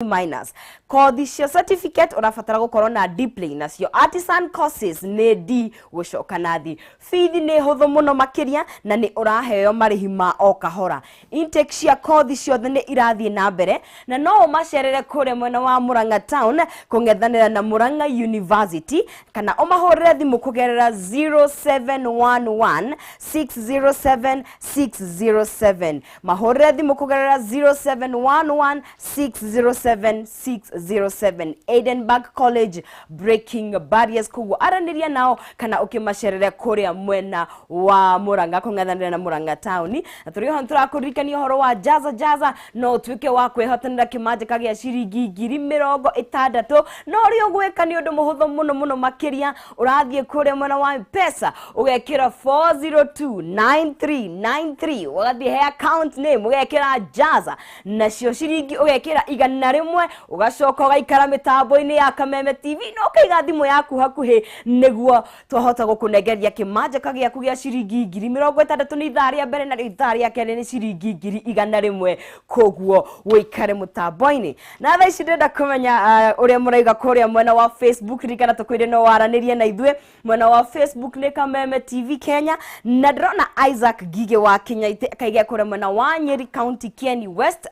minors. Kothi cia certificate urabatara gukorwo na diploma nacio artisan courses ne D gucoka nathi. Fithi ne huthu muno makiria na ni uraheo marihi ma o kahora. Intake cia kothi ciothe ni irathie na mbere na no umacerere kure mwena wa Murang'a town kungethanira na Murang'a University kana umahurire thimu kugerera 0711 607 607 mahurire thimu kugerera 0711 607 Edinburgh College breaking barriers kugu araniria nao kana ukimacerere kuria mwena wa Murang'a kungethanira na Murang'a town na turiho nturakurikania horo wa jaza no twike wa kwehotanira kimanje kagia ciringi 60,000 no ri ugweka ni undu muhuthu muno makiria urathie kuria mwena wa pesa ugekira 4029393 ugathie he account name ugekira jaza nacio ciringi ugekira igana rimwe ugacoka ugaikara mitambo-ini ya Kameme TV no kaiga thimu yaku hakuhi niguo twahota gukunegeria kimanje kagia kugia ciringi 60,000 ni itharia mbere na itharia kene ni ciringi 100 koguo wikare mutambo-ini na thaa ici ndenda kumenya uria muraiga kuria mwena wa Facebook rikana tukwire no waranirie na ithwe mwena wa Facebook ni Kameme TV Kenya na ndrona Isaac Gige wa Kenya akaiga kuria mwena wa Nyeri County Kieni West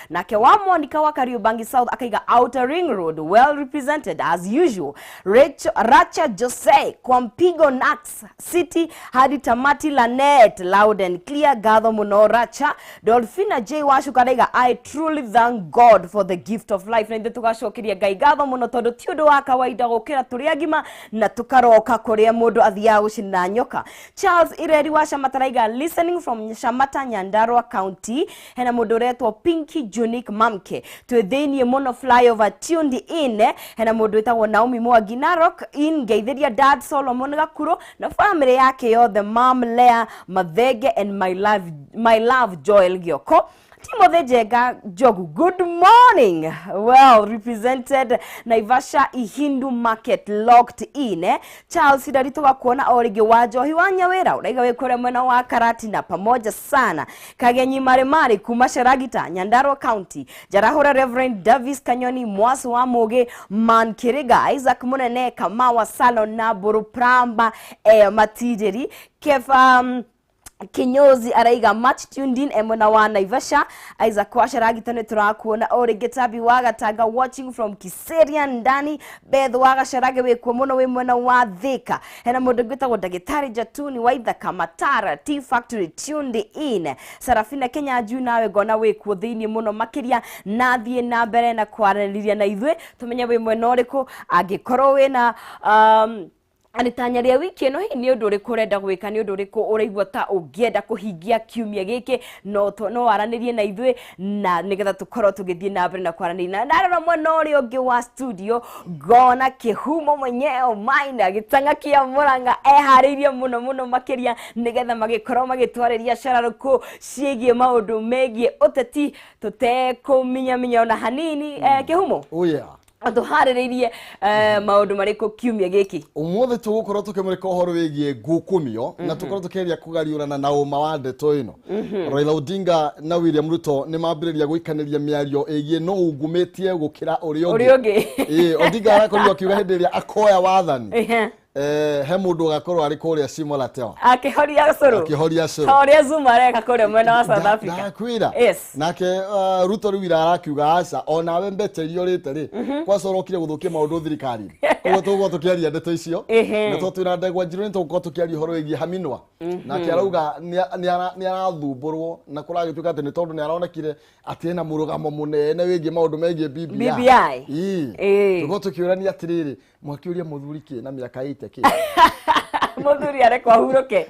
nake wa Monica wa Kariobangi South akaiga Outer Ring Road well represented as usual. Racha Jose kwa mpigo Nax City hadi tamati Lanet loud and clear gatho muno Racha Dolphina J Washu karaiga I truly thank God for the gift of life na inde tugacokeria Ngai gatho muno tondu ti undu wa kawaida gukira turi agima na tukaroka kuria mundu athia gucina nyoka. Charles Ireri wa Shamataraiga listening from Shamata Nyandarua County hena mundu retwo Pinky Junique Mamke twithenie muno flyover tuned in hena mundu etagwo Naomi Mwangi Narok in Geithiria Dad Solomon Gakuro na family yake yothe mom Lea Mathege and my love Joel Gioko. Timothy Jega Jogu, good morning. Well represented Naivasha Ihindu Market locked in. Charles Hidarito wa kuona origi wajo hiwanya wera uraiga wekore mwena wa Karati na pamoja sana Kagenyi Maremari Kumasharagita Nyandarua County Jarahura Reverend Davis Kanyoni Mwasu wa Moge Mankiriga Isaac Munene Kamawa Salon na Burupramba Matijeri Kefa Kinyozi araiga match tuned in emona wa Naivasha Isaac Washaragitane turakuona Oregetabi waga taga watching from Kiseria ndani Beth waga sharage we kwa mono we mwena wa Thika hena modogeta wa Dagitari Jatuni waitha Kamatara Tea Factory tuned in Sarafina Kenya aju nawe gona we kwa thini muno makiria nathie na mbere na kwaraniria na ithwe tumenya we mwena uriko agikorwo we na Anitanyaria wiki eno hi ni undu uriku urenda gwika ni undu uriku uraigua ta ungienda kuhingia kiumia giki no aranirie na ithwe na nigetha tukorwo tugithie na mbere na kwaraniria na rora mwena uri ungi wa studio gona kihumo mwenyewe mind agitanga kia Murang'a eharirie muno makiria nigetha magikorwo magitwariria shararuku ciigie maundu megie uteti tutekuminya ona hanini kihumo atuhariririe maundu mariko kiumia giki umuthe tugukorwo tukimurika uhoro wigie ngukumio na tukorwo tukeria kugariurana na uma wa ndeto ino Raila Odinga na William Ruto ni mambiriria guikaniria miario igie no ungumitie gukira uri ungi Odinga arakorirwo akiuga hendiria akoya wathani he mundu gakorwo ari kuria Simolateo akihoria curu horia Zuma reka kuria mwena wa South Africa nakwira nake Ruto riwira arakiuga aca ona we mbeterio rite ri kwacorokire guthukia maundu thirikari koguo tugo tukiaria ndeto icio na twatwira ndegwa njiro ni tugo tukiaria horo wigie haminwa nake arauga ni arathumburwo na kuragituka ati ni tondu ni aronekire ati na murugamo munene wigie maundu megie BBI tugo tukiurania atiriri mwakiuria muthuri ki na miaka 8 ki muthuri arekwa huroke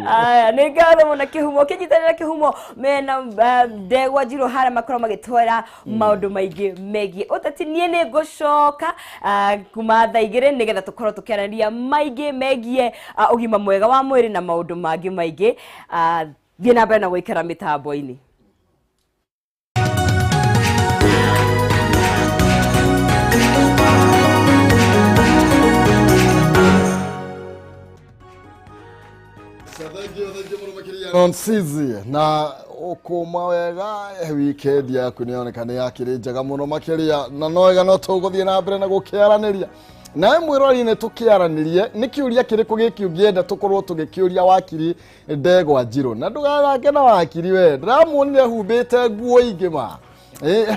aya ni ngatho muno kihumo kinyitanira kihumo mena ndegwa njiro hara makoro magitwara maundu maingi megie utati nie ni gucoka kuma thaa 2 nigetha tukorwo tukiarania maingi megie ugima mwega wa mwiri na maundu mangi maingi thie na mbere na gwikara mitambo-ini. On Sizi na ukuma wega weekend yaku ni onekane yakiri njaga muno makiria na noega no tuguthie na mbere na gukiaraniria na mwirori ne tukiaranirie ni kiuria kiriko gikiungienda tukorwo tugikiuria wakiri Ndegwa Njiro na ndugarange na wakiri we ndamuonire humbite nguo ingima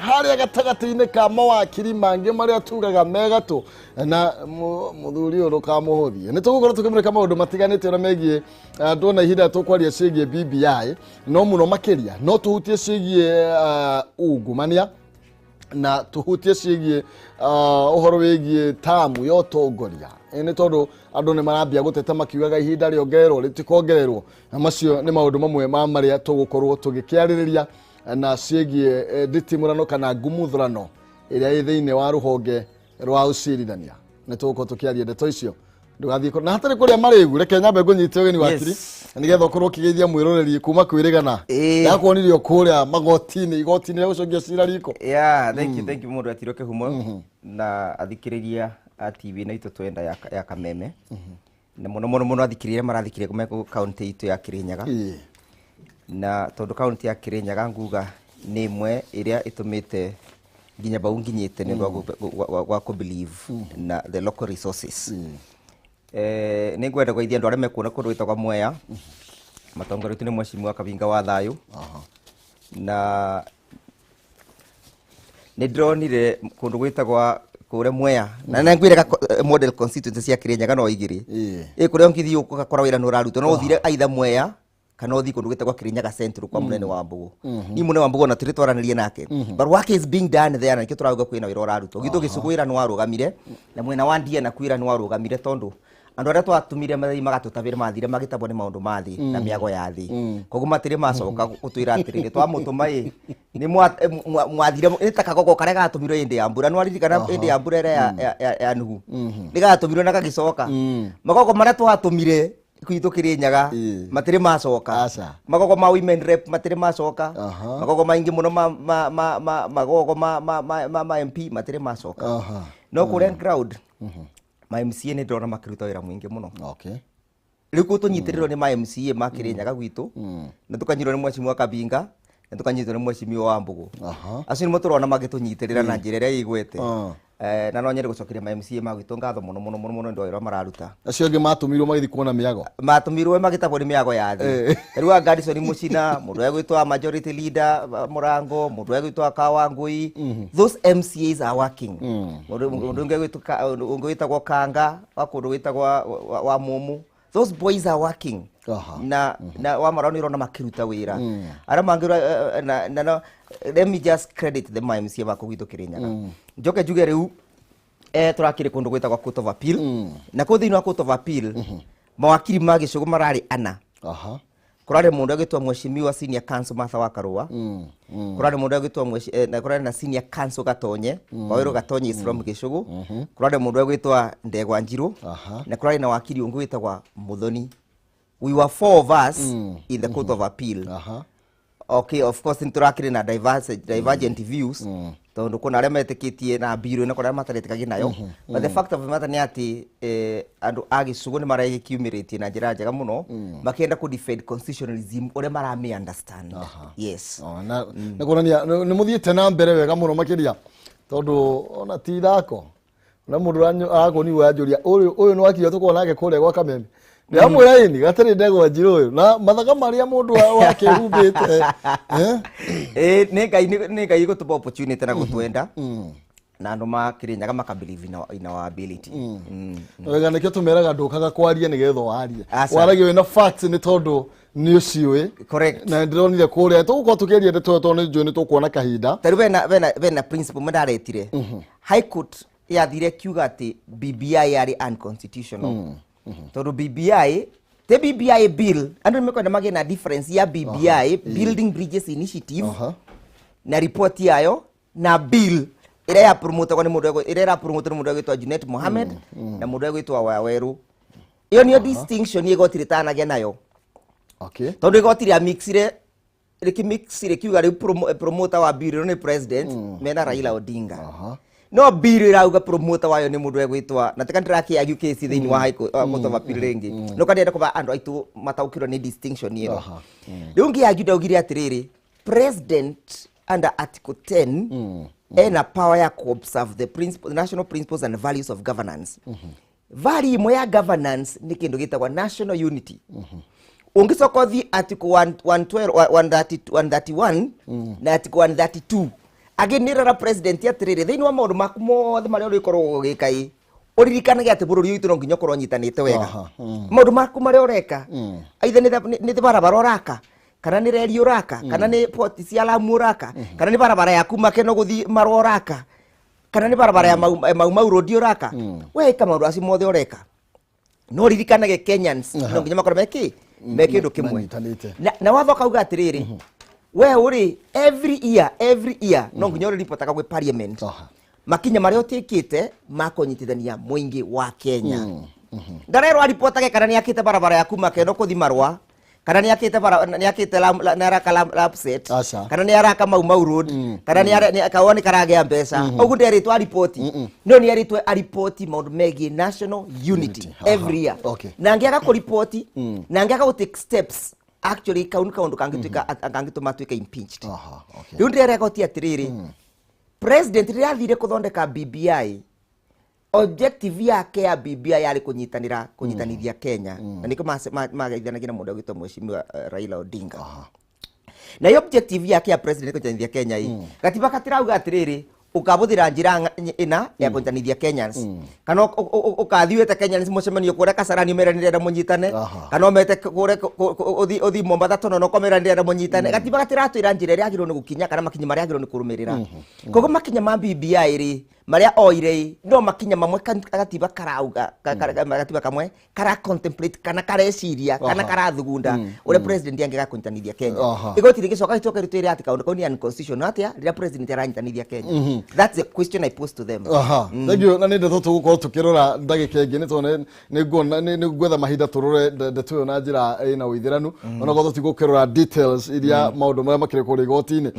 haria gatagati-ini ka mawakiri mangi maria tugaga megatu na muthuri uyu kamuhuthie ni tugukorwo tukimurika maundu matiganite ona megie ndona ihinda tukwaria cigie BBI no muno makiria no tuhutie cigie ungumania na tuhutie cigie uhoro wigie tamu yo tongoria ni tondu andu ni marambia guteta makiugaga ihinda riongererwo ritikongererwo na macio ni maundu mamwe ma maria tugukorwo tugikiaririria na cigie nditimurano kana ngumuthurano iria i thiini wa ruhonge rwa ucirithania ni tugukorwo tukiaria ndeto icio ndugathie na hatari kuria marigu reke nyambe ngunyite ugeni wakiri nigetha ukorwo kigeithia mwiroreri kuma kwirigana yakwonirio kuria magotini igotini gucokia cira riko thank you mundu atiroke humo na athikiriria a TV na itu twenda ya Kameme na muno athikiriria marathikiriria kuma county itu ya Kirinyaga na tondu county ya Kirinyaga nguga ni imwe iria itumite nginya bau nginyite ni gwa ku believe na the local resources ni ngwenda gweithia andu aria mekuona kundu gwitagwa Mwea matongoretio ni Mheshimiwa Kabinga wa Thayu na ni ndronire kundu gwitagwa kure Mwea na ngwire model constituency cia Kirinyaga no igiri kuria ngithii ukakora wira nuraruto no uthire aitha Mwea kana uthi kundu gwitagwa Kirinyaga Central kwa munene wa Mbugu ni munene wa Mbugu na turi twaranirie nake but work is being done there na kiturauga kwina wira uraruto gitu gicugwira no arugamire na mwena wa Ndia na kwira no arugamire tondu andu aria twatumire mathai magatutabira mathire magitabwo ni maundu mathi na miago ya thi koguo matire macoka gutwira atiriri twamutuma ni mwathire ni takagogo karia gatumirwo indi ya mbura no aririkana indi ya mbura ya nuhu ni gatumirwo na gagicoka magogo maria twatumire kwitu Kirinyaga matire macoka magogo ma women rep matire macoka magogo maingi muno magogo ma MP matire macoka no kure crowd ma MCA ni ndona makiruta wira mwingi muno riu ko tunyitiriro ni ma MCA ma Kirinyaga gwitu na tukanyirwo ni Mheshimiwa Kabinga na tukanyitwo ni Mheshimiwa wa Mbugu acio ni muturona magitunyitirira na njira iria igwete na no nyere gucokeria ma MCA magwitu ngatho muno ndo wira mararuta acio ngi matumirwo magithi kuona miago matumirwo magitabwo ni miago ya thi riu Garrison Mucina mundu egwitwa majority leader Murango mundu egwitwa Kawangui those MCAs are working mundu ngwitagwo Kanga wa kundu gwitagwa wa Mumu those boys are working na wa maroni rona makiruta wira ara mangira na let me just credit the MCA bako gwitu Kirinyaga njoke juge riu turakire kundu gwitagwa court of appeal na ko thiini wa court of appeal mawakiri magicugo marari ana kurare mundu agitwa Mheshimiwa senior counsel Martha wa Karua kurare mundu agitwa na kurare na senior counsel Gatonye Waweru Gatonye is from Gicugu kurare mundu agitwa Ndegwa Njiro na kurare na wakiri ungu witagwa Muthoni. We were 4 of us in the court of appeal okay of course turakire na divergent views tondu kuna aria metikitie na biro na kuna mataretikagi nayo but the fact of the matter ni ati andu agicugu ni maragikiumiritie na njira njega muno makienda ku defend constitutionalism ore marami understand yes na kuonania ni muthiete na mbere wega muno makiria tondu ona ti thako na mundu ako ni wajuria uyu ni wakiyo tuko nake kule gwa Kameme ya mwiraini gatari Ndegwa Njiro uyu na mathaga maria mundu wake humbite ni ngai gutupa opportunity na gutwenda na andu ma Kirinyaga makabelieve in our ability wega nikio tumeraga ndukaga kwaria nigetha warie waragie wina facts ni tondu ni uciwe correct na ndironire kuria tugukorwo tukiaria ndeto tondu njui ni tukuona kahinda taru bena principle madaretire high court yathire kiuga ati BBI yari unconstitutional tondu BBI the BBI bill andu mekwenda mage na difference ya BBI building bridges initiative na report yayo na bill ira ya promote kwa ni mundu ira ya promote ni mundu gwitwa Junet Mohammed na mundu gwitwa Waweru iyo ni distinction yegotiritanagia nayo tondu igotiri amixire rikimixire kiuga ri promoter wa bill ni president mena Raila Odinga no bill irauga promoter wayo ni mundu egwitwa na tika ndiraki ya case thiini wa high court of appeal ringi no kanenda kuba andu aitu mataukirwo ni distinction iyo riu ngi ya juda ugire atiriri president under article 10 ena power ya observe the national principles and values of governance. Value imwe ya governance ni kindu gitagwa national unity. Ungicoka thi article 131 na article 132 agenirara president ya tirire thiini wa maundu maku mothe maria urikorwo ugikai uririkanaga ati bururi witu no nginya korwo nyitanite wega maundu maku maria ureka aitha ni barabara uraka kana ni reri uraka kana ni port cia Lamu uraka kana ni barabara ya Makeno guthi Marwa uraka kana ni barabara ya Mau road uraka we kama maundu acio mothe ureka no ririkanaga Kenyans no nginya makorwo meke ndu kimwe na watho kauga atiriri we uri every year no nginya reportaga gwe parliament makinya maria utikite makonyitithania muingi wa Kenya ndarero reportage kana ni akite barabara ya Makeno kuthi Marwa kana ni akite na raka upset kana ni araka Mau road kana ni akawoni karage mbeca ugu nderi twa report no ni eritwe a report maundu megi national unity every year na ngiaga ku report na ngiaga ku take steps actually kaundu kangituma tuika impeached riu ndireka uti atiriri president riathire kuthondeka BBI objective yake ya BBI yari kunyitanithia Kenya na niko magaithanagia na mundu gwitwa mheshimiwa Raila Odinga na yo objective yake ya president kunyitanithia Kenya gatiba katirauga atiriri ukabuthira njira ina ya kunyitanithia Kenyans kana ukathiwete Kenyans mucemanio kure Kasarani meranire na munyitane kana umete kure uthi Mombasa tono no komeranire na munyitane gatiba gatiratwira njira ria agirwo ni gukinya kana makinya maria agirwo ni kurumirira kogo makinya ma BBI ri maria oire no makinya mamwe gatiba karauga gatiba kamwe kara contemplate kana kareciria kana karathugunda ure president yange gakunyitanithia Kenya igoti rigicoka itoka ritwire ati kaundu ni unconstitutional atia ria president aranyitanithia Kenya. That's the question I posed to them. Thank you. Na nende toto gukorwo tukirora ndagika ingi ni gwetha mahinda turore ndeto yo na njira ina withiranu ona gotho tigukirora details iria maundu maria makire kuri gotini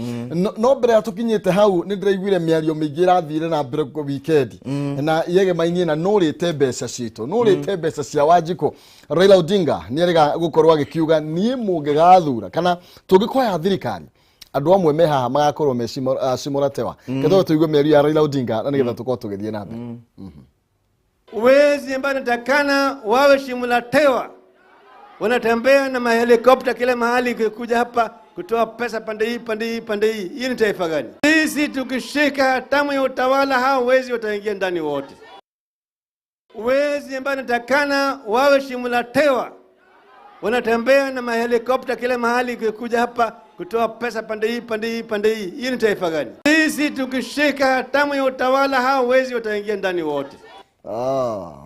no mbere atukinyite hau ni ndiraiguire miario mingi rathire na mbere ko weekend na yege mainie na no rite mbeca cito no rite mbeca cia Wanjiko Raila Odinga ni erega gukorwo agikiuga nie mungigathura kana tungikoya thirikari andu amwe me haha magakorwo me simuratewa ketho tuigue miario ya Raila Odinga na nigetha tukorwo tugithie na mbere wezi ambao natakana wawe simulatewa wanatembea na mahelikopta kila mahali kuja hapa kutoa pesa pande hii hii ni taifa gani? Sisi tukishika hatamu ya utawala hao wezi wataingia ndani wote. Wezi ambao natakana wawe simulatewa wanatembea na mahelikopta kila mahali kuja hapa kutoa pesa pande hii hii ni taifa gani? Sisi tukishika hatamu ya utawala hao wezi wataingia ndani wote.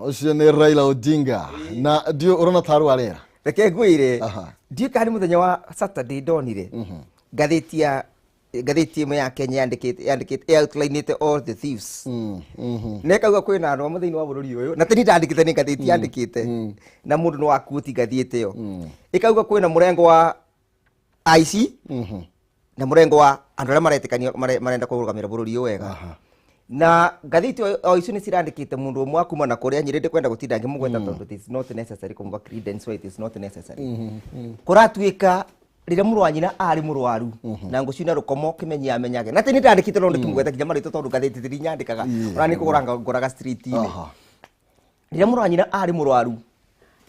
Ucio ni Raila Odinga na dio urona taru arera reke ngwire dio kari muthenya wa Saturday donire gatheti imwe ya Kenya yandikite outline all the thieves nekauga kwina andu muthenya wa bururi uyu na tini ndandikite ni gatheti yandikite na mundu no akuti gatheti yo ikauga kwina murengo wa IC na murengo wa andu aria maretikania marenda kurugamira bururi uyu wega na gatheti o icio ni cirandikite mundu umwe akuma na kuria nyirinde kwenda gutinda ngimugweta tondu it is not necessary kumva credence it is not necessary kuratuika rira murwanyina ari murwaru na ngucina rukomo kimenyia amenyage na tini ndandikite tondu kimugweta kinya marito tondu gatheti tiri nyandikaga urani kuguraga street ini rira murwanyina ari murwaru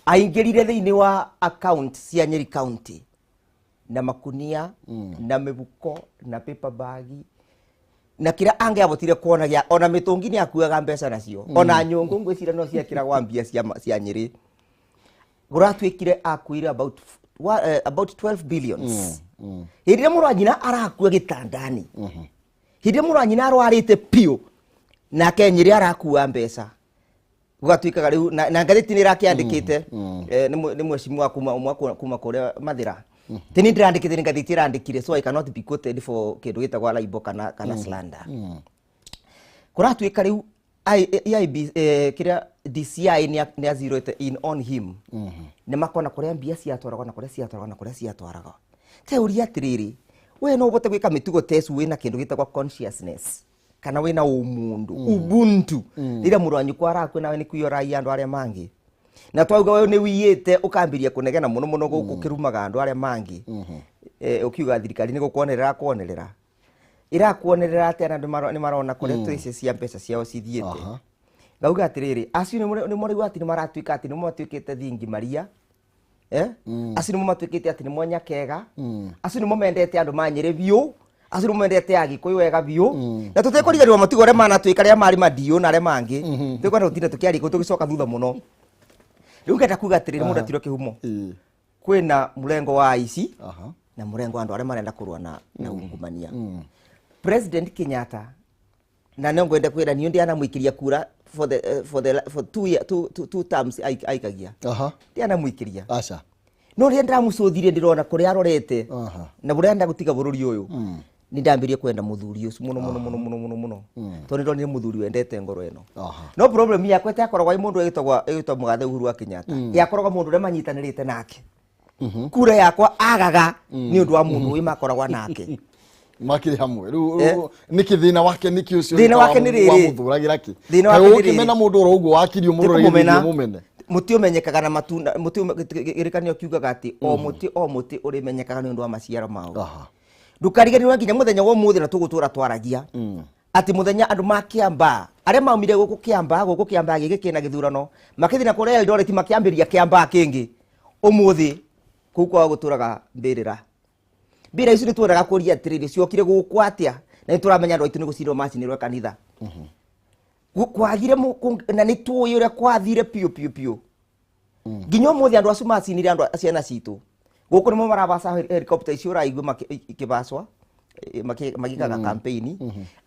aingirire thiini wa account cia Nyeri County na makunia na mibuko na paper bag na kira ange abotire kuonagia ona mitungi ni akuaga mbeca nacio ona nyungu ngwicira no ciakira gwa mbia cia Nyeri guratwikire akuire about 12 billions hindire murwanyina arakua gitandani hindire murwanyina arwarite pio na Nyeri arakua mbeca gugatwikaga riu na ngatheti ni rakiandikite ni mheshimiwa kuma kuria Mathira tini ndirandikite ni ngatheti irandikire so I cannot be quoted for kindu gitagwa libel kana slander kuratwika riu kiria DCI ni azirete in on him ni makona kuria mbia ciatwaragwa na kuria ciatwaragwa teuria atiriri we no bote gwika mitugo test wina kindu gitagwa consciousness kana wina umundu ubuntu ira murwanyu kwara kwina we ni kuyorai andu aria mangi na twauga we ni wiyete ukambiria kunegena muno guku kirumaga andu aria mangi ukiuga thirikari ni gukuonerera kuonerera irakuonerera ati ana ni marona kore traces cia mbeca ciao cithiete ngauga atiriri acio ni morigu ati ni maratuika ati ni matuikite thingi maria acio ni matuikite ati ni monya kega acio ni momendete andu manyire biu acio ni momendete agikuyu wega biu na tutekuriganirwa matigo re mana tuika ria mari madio na re mangi tukwenda gutinda tukiari ko tugicoka thutha muno riu ngenda kuga atiriri mundu atiro kihumo kwina murengo wa ici na murengo andu aria marenda kurwa na ungumania President Kenyatta na ngwenda kwira ni ndi anamuikiria kura for 2 terms aikagia ndi anamuikiria acha no ri ndamucuthirie ndirona kuri arorete na burenda gutiga bururi uyu ni ndambirie kwenda muthuri ucio muno to ndonire muthuri wendete ngoro eno no problem yakwa itakoragwa i mundu egitwa mugathe Uhuru wa Kenyatta yakoragwa mundu re manyitanirite nake kura yakwa agaga ni undu wa mundu wi makoragwa nake makiri hamwe niki thina wake niki ucio thina wake ni riri wamuthuragira ki thina wake ni riri ukimena mundu ro uguo wakirio murorigithio mumene mutiumenyekaga na matunda mutiumenyekaga kiugaga ati o muti uri menyekaga ni undu wa maciaro mao ndukariganirwa nginya muthenya wa muthi na tugutura twaragia ati muthenya andu makiamba aria maumire guku kiamba gigi kina githurano makithina kuri Eldoret makiambiria kiamba kingi umuthi kukwa guturaga mbirira bira icio nituonaga kuria atiriri ciokire guku atia na nituramenya andu aitu ni gucirwo macinirwe kanitha kwagire na nituoye uria kwathire piu nginya umuthi andu acio macinire andu aciana citu guku nimo marabasa helicopter icio raigua ikibaswa magikaga campaign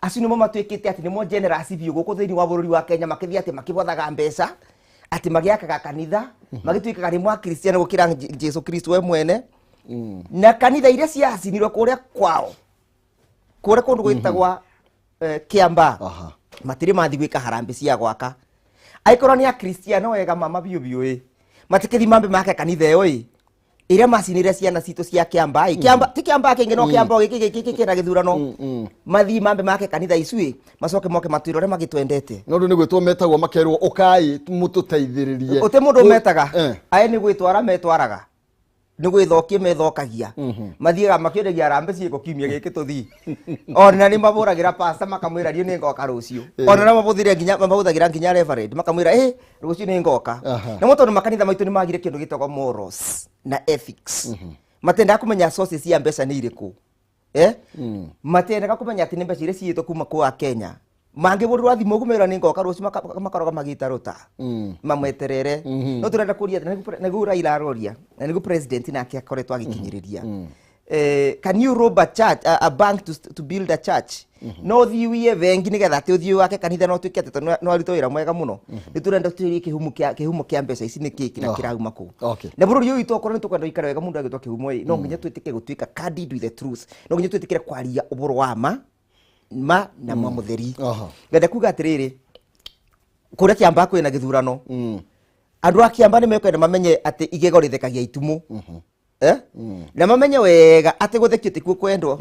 acio nimo matuikite ati nimo generous biu guku thiini wa bururi wa Kenya makithia ati makibothaga mbeca ati magiakaga kanitha magituikaga rimwe Kristiano gukira Jesu Kristo we mwene na kanitha iria ciacinirwe kuria kwao kuria kundu gwitagwa Kiamba matiri mathi gwika harambe cia gwaka aikorwo ni a Kristiano wega mama biu matikithi mambe make kanitha iyo iria macinire ciana citu cia Kiamba ti Kiamba kingi no Kiamba giki kina githurano mathi mambe make kanitha icui macoke moke matwirore magitwendete no ndu ni gwitwo metagwo makerwo ukai mututeithiririe uti mundu metaga aye ni gwitwara metwaraga ni gwithokie methokagia mathiega makiondagia rambe ciiko kiumia giki tuthi ona ni maburagira pasta makamwira rio ni ngoka rucio ona na mabuthire nginya mabuthagira nginya reverend makamwira rucio ni ngoka na mutondu makanitha maitu ni magire kindu gitagwa morals na ethics matenda kumenya sources cia mbeca ni iriku matenda kumenya ati ni mbeca iria ciitwo kuma kwa Kenya mangi burwa thimu gumira ni ngoka rucio makoroga magita ruta mamweterere no turenda kuria na gu Raila aroria na ni gu president nake akoretwa agikinyiriria can you rob a church a bank to build a church no thiwie vengi nigetha ati uthio wake kanitha no twikete no arito wira mwega muno ni turenda tuirie kihumo kia mbeca ici ni kiki na kirauma ku na bururi uyu tokoro ni tukwenda ikara wega mundu agitwa kihumo no nginya twitike gutwika candid with the truth no nginya twitikire kwaria uburu wa ma na mutheri ngenda kuga atiriri kuria Kiamba kwina githurano andu a Kiamba ni mekwenda mamenye ati igego rithekagia itumu na mamenye wega ati guthekio ti kwendwo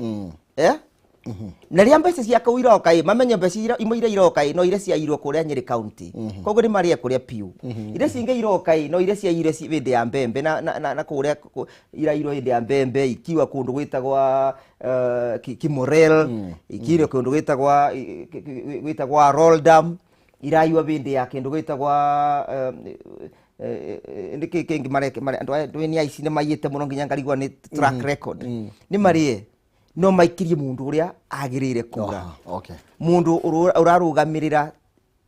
na ria mbeca cia kawira okai mamenye mbeca imwe ira irokai no ire cia irwo kuria Nyeri county koguo ni maria kuria piu ire cinge irokai no ire cia ire hinde ya mbembe na kuria ira iro hinde ya mbembe ikiwa kundu gwitagwa Kimorel ikire kundu gwitagwa Roldam iraiwa hinde ya kindu gwitagwa ndiki kingi mareke andu ni aici ni mayite muno nginya ngarigwa ni track record ni marie no maikirie mundu uria agirire kura mundu urarugamirira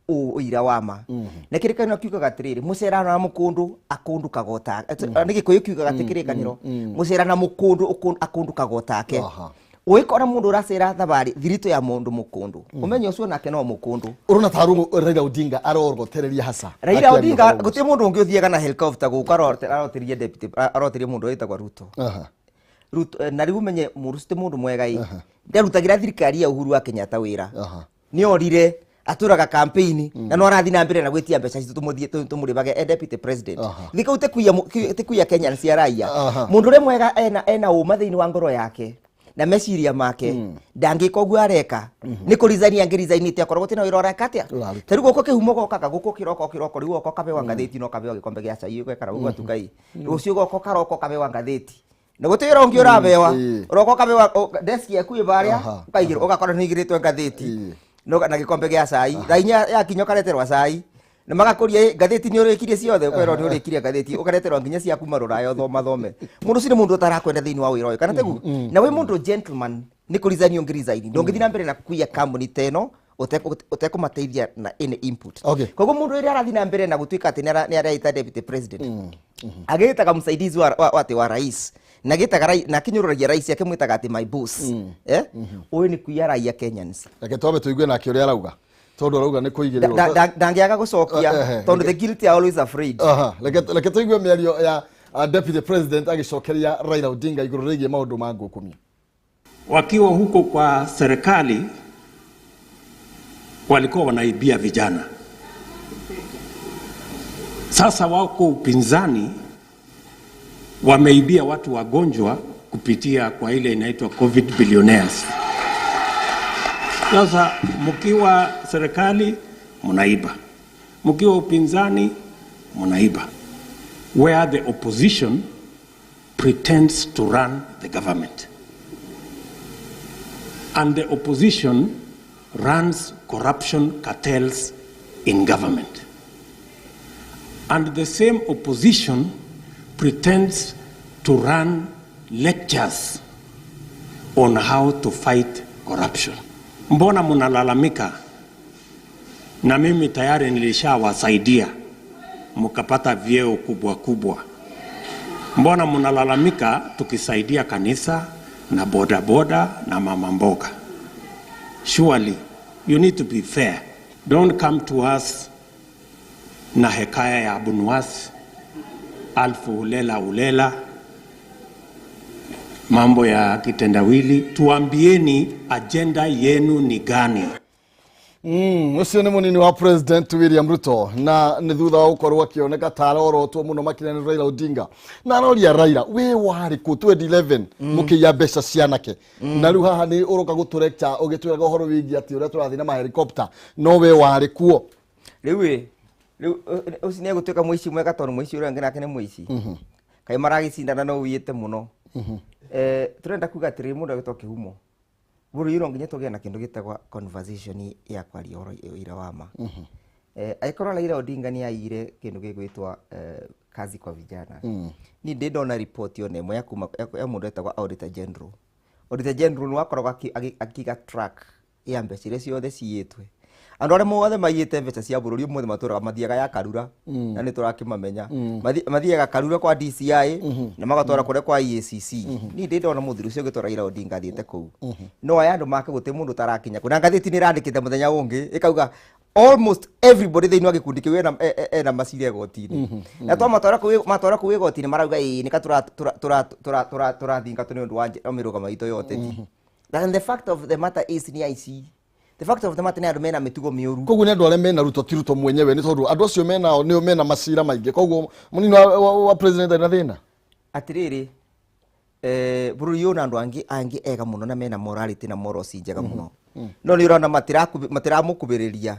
uira wama na kirikaniro kiugaga atiriri mucerano na mukundu akundu kagota niki kuyu kiugaga atikirikaniro mucerano na mukundu akundu kagota ke uikora mundu uracera thabari thirito ya mundu mukundu umenye ucio nake no mukundu urona taru Raila Odinga arorgotereria hasa Raila Odinga guti mundu ungiuthiega na helicopter guka aroterie deputy aroterie mundu witagwa Ruto Ruto na riu menye muruste mundu mwega ndarutagira thirikari ya Uhuru wa Kenyatta wira ni orire aturaga campaign na no arathi na mbere na gwetia mbeca citu tumuthie tumuribage deputy president thikaute kuya Kenya cia raia mundu re mwega ena uma thiini wa ngoro yake na meciria make ndangikogwa areka ni kurizania ngirizainite akorwo tina wira oreka atia tari guko kihumo gokaga guko kiroko riu oko kabe wa ngatheti no kabe wa gikombe gia cai gwekara guko tukai rucio goko karoko kabe wa ngatheti na gutira ongi urabewa uroko kabewa desk yaku ibaria ukaigiro ugakora nigiritwe ngatheti no na gikombe gya cai rainya ya kinyo kareterwa cai na magakuria ngatheti ni urikirie ciothe ukwera ni urikirie ngatheti ukareterwa nginya cia kuma rurayo thome mundu cire mundu utarakwenda thiini wa wira uyu kana tegu na we mundu gentleman ni kurizani ongirizaini ndongithina mbere na kuya company teno utekumateithia na any input koguo mundu iri arathi na mbere na gutuika ati ni araita deputy president agitaga msaidizi wa rais na gitaga na kinyururagia rais yake mwitaga ati my boss uyu ni kuya raia Kenyans reke twabe tuigue nake uri arauga tondu arauga ni kuigirirwo ndangiaga gucokia tondu the guilty are always afraid reke tuigue miario ya deputy president agicokeria Raila Odinga iguru rigie maundu ma ngukumia wakiwa huko kwa serikali walikuwa wanaibia vijana. Sasa wako upinzani wameibia watu wagonjwa kupitia kwa ile inaitwa COVID billionaires. Sasa mkiwa serikali mnaiba, mkiwa upinzani mnaiba, where the opposition pretends to run the government and the opposition runs corruption cartels in government. And the same opposition pretends to run lectures on how to fight corruption. Mbona mnalalamika na mimi tayari nilishawasaidia mkapata vyeo kubwa kubwa? Mbona mnalalamika tukisaidia kanisa na boda boda na mama mboga? Surely, you need to be fair. Don't come to us na hekaya ya Abunwasi, alfu ulela, mambo ya kitendawili. Tuambieni agenda yenu ni gani? Ucio ni munini wa President William Ruto na ni thutha wa gukorwo akioneka tarorotwo muno makina ni Raila Odinga na anoria Raila we wari ku 2011 mukiya mbeca cianake na riu haha ni uroka guturekta ugitwiraga uhoro wigi ati uria turathi na helicopter no we wari kuo riu uci ni gutuika muici mwega tondu muici uria ngina kene muici kai maragicindana no uyite muno turenda kuga atiri mundu agitoke humo buru yiro nginya togia na kindu gitagwa conversation ya kwaria ira wama aikora Raila Odinga ni aire kindu gigwitwa kazi kwa vijana ni ndona report yo nemo ya mundu etagwa auditor general no akoragwa akiga track ya mbeca iria ciothe ciitwe andu aria mothe maiyite mbeca cia bururi mothe maturaga mathiaga ya karura na ni turakimamenya mathiaga karura kwa DCI na magatwara kure kwa EACC ni ndona muthiru cio gitwara Raila Odinga thiete kuu no aya andu make guti mundu tarakinya kuna ngatheti ni randikite muthenya ungi ikauga almost everybody they know gikundi kiwe na masire gotini na to matwara kuwe gotini marauga ni ka turathinga tuni undu wa miruga maito yote and the fact of the matter is ni IC the fact of the matter ni andu mena mitugo miuru koguo ni andu aria mena Ruto ti Ruto mwenyewe ni tondu andu acio mena ni mena masira maingi koguo munini wa president na thina atiriri buru yona andu angi ega muno na mena morality na morals njega muno no ni urona matiramukubiriria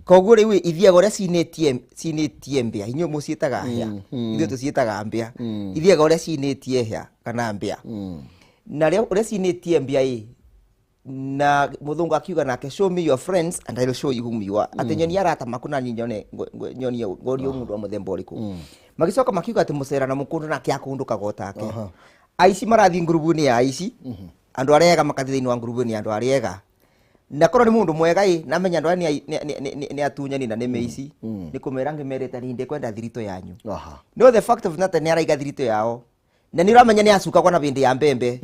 koguo riu ithia gore cinetie mbia inyo mucietaga hia ithu tucietaga mbia ithia gore cinetie hia kana mbia na ria ure cinetie mbia na muthungu akiuga nake show me your friends and I will show you whom you are atenyoni arata makuna nyone nyoni gorio mundu wa muthemba uriku magicoka makiuga ati mucera na mukundu na kia kundu kagotake aici marathi ngurubu-ini ya aici andu arega makathi-ini wa ngurubu-ini andu arega na korwo ni mundu mwega na menya andu ni atunyani na ni meici ni kumera ngimereta ni ndi kwenda thirito yanyu no the fact of that ni araiga thirito yao na ni ramenya ni acuka kwa na bindi ya mbembe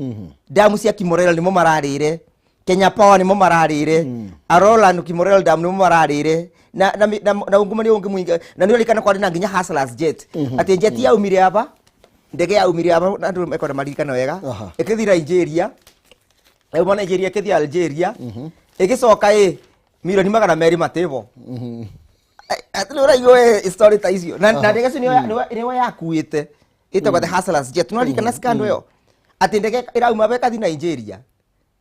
damu cia Kimorel ni mo mararire Kenya Power ni mo mararire Arola ni Kimorel dam ni mo mararire na ungumania ungi mwinga na ni olikana kwa na nginya hustlers jet ati jet ya umire hapa ndege ya umire hapa na ndu mekora marikana wega ikithira Nigeria mwana Nigeria kithia Algeria igicoka milioni 200 matevo atulura iwe story ta icio na ndege cio ni wa yakuite itagwa the hustlers jet no likana scandal yo ati ndege irauma beka thi Nigeria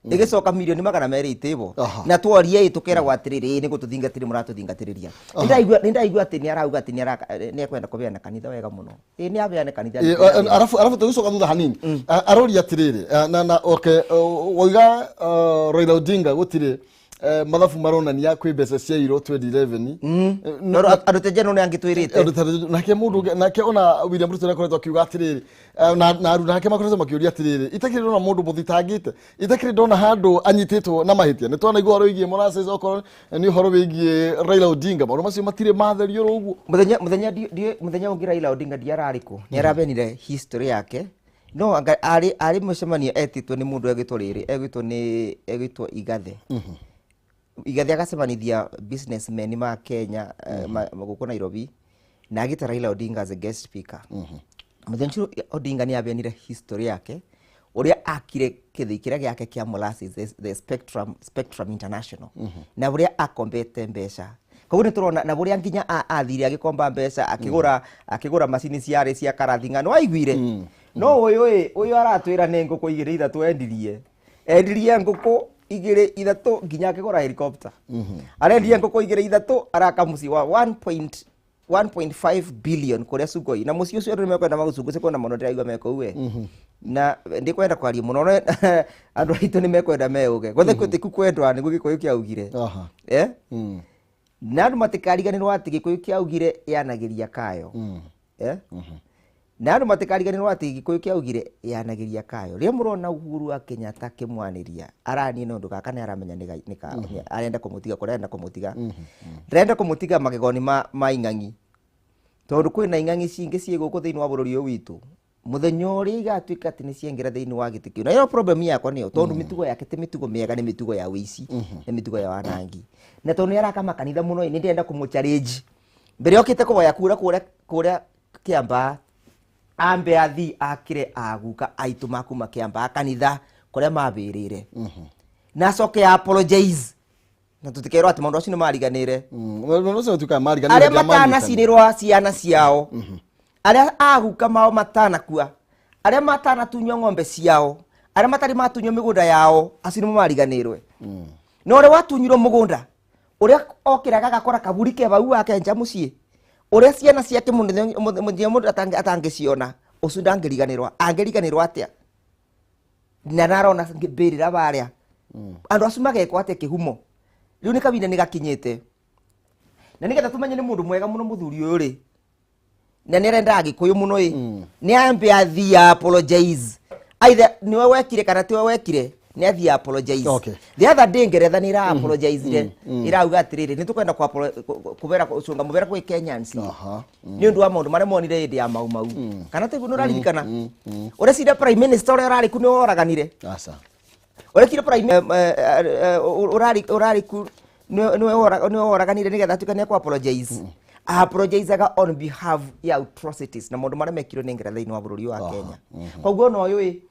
igicoka milioni magana meri itebo na tworie tukera gwatiriri ni gututhingatiri muratuthingatiriria ndaigua ati ni arauga ati ni akwenda kubeana kanitha wega muno ni abeane kanitha arafu tugicoka thutha hanini aroria atiriri na okay oiga Raila Odinga gutire mathabu maronania kwi mbeca cia iro 2011 no aruteje no angitwirite nake mundu nake ona William Ruto nakoretwo akiuga atiriri na aru nake makoretwo makiuria atiriri itakiri ndona mundu muthitangite itakiri ndona handu anyititwo na mahitia ni twana igwa roigie morases okoro ni horo wigie Raila Odinga maru macio matire matherio ruguo muthenya ungi Raila Odinga diarariku ni arabenire history yake no ari mucemania etitwo ni mundu egitwo riri egitwo igathe igathe agacemanithia businessmen ma Kenya guku Nairobi na agita Raila Odinga as a guest speaker. Muthenchu Odinga ni abenire history yake uria akire kithikira giake kia molasses the Spectrum International na uria akombete mbeca koguo ni turona na uria nginya athire agikomba mbeca akigura macini ciare cia karathinga no aiguire no uyu aratwira ne nguku igire ithatu endirie nguku igire ithatu nginya akigura helicopter arendirie nguku igire ithatu araka muci wa 1.5 billion kuria sugoi na muci ucio ndio mekwenda magucungu se kwenda mono ndiraigwa meko uwe na ndikwenda kwaria muno andu aitu ni mekwenda meuge gothe kwitiku kwendwa ni gugikoyo kiaugire na andu matikariganirwo ati gikoyo kiaugire yanagiria kayo na andu matikariganirwo ati gikoyo kiaugire yanagiria kayo ria murona Uhuru wa Kenyatta kimwaniria arani no ndu gaka ni aramenya ni arenda kumutiga kurenda kumutiga renda kumutiga magegoni ma ing'ang'i tondu kwina ing'ang'i cingi cie guku thiini wa bururi uyu witu muthenyo uri igatuika ati ni ciengira thiini wa gitikio na yo problem yako niyo tondu mitugo yake ti mitugo miega ni mitugo ya wici ni mitugo ya wanangi na tondu yaraka makanitha muno ni ndenda kumuchallenge mbere okite kuboya kuria Kiamba ambe athi akire aguka aitu makuma Kiamba kanitha kuria mabirire na coke apologize na tutikero ati mundu ucio ni mariganire mundu ucio tuka mariganire aria matana cinirwa ciana ciao aria aguka mao matana kua aria matana tunyo ng'ombe ciao aria matari matunyo migunda yao acio ni mariganirwe no ri watunyiro mugunda uria okiraga gakora kaburi ke bau ake nja mucie uria ciana ciake mundu atangiciona ucio ndangiriganirwa angiriganirwa atia na narona ngibirira baria andu acio magekwa atia kihumo riu ni kabine ni gakinyite na nigetha tumenye ni mundu mwega muno muthuri uyu ri na nirenda agikuyu muno ni ambe athi apologize either niwe wekire kana tiwe wekire ni athi apologize the other day ngeretha ni ra apologize irauga atiriri ni tukwenda kubera ucunga mubera kwi Kenyans ni undu wa maundu maria monire ndi ya mau kana tigu nuraririkana ore cira prime minister ore rari ku ni oraganire ore kire prime urari ku ni oraganire nigetha tukane ku apologize apologize on behalf ya atrocities na maundu maria mekiro ni ngeretha ini wa bururi wa Kenya koguo no uyu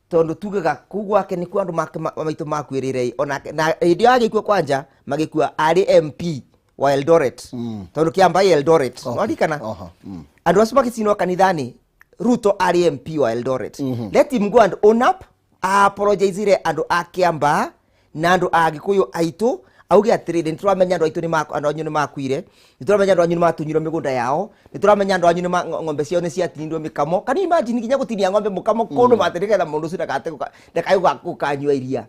tondu tugaga kugwa ke ni kwandu maitu makwirire ona na ndio agikua kwanja magikua ari MP wa Eldoret tondu Kiamba Eldoret ndirikana andu acio makicinwo kanithani Ruto ari MP wa Eldoret let him go and own up apologize andu a Kiamba na andu agikuyu aitu auge atirire nituramenya andu aitu ni makwire nituramenya andu anyu ni matunyiro migunda yao nituramenya andu anyu ni ng'ombe ciao ni ciatindwo mikamo kana imagine kinya gutinia ng'ombe mukamo kundu matirike na mundu ucio ndakaiga gukanywa iria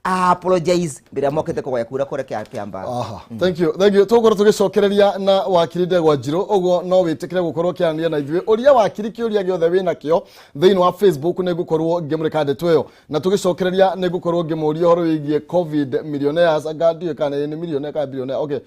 apologize mbere mokete kwa yakura kore Kiamba thank you tugoro tugicokereria na wakiri Ndegwa Njiro ugo no witikire gukorwo kiania na ithuĩ uria wakiri kiuria giothe wina kio thiini wa Facebook ne gukorwo ngimurika ndeto iyo na tugicokereria ne gukorwo ngimuria horo wigie COVID millionaires agadi kana ni millionaire ka billionaire okay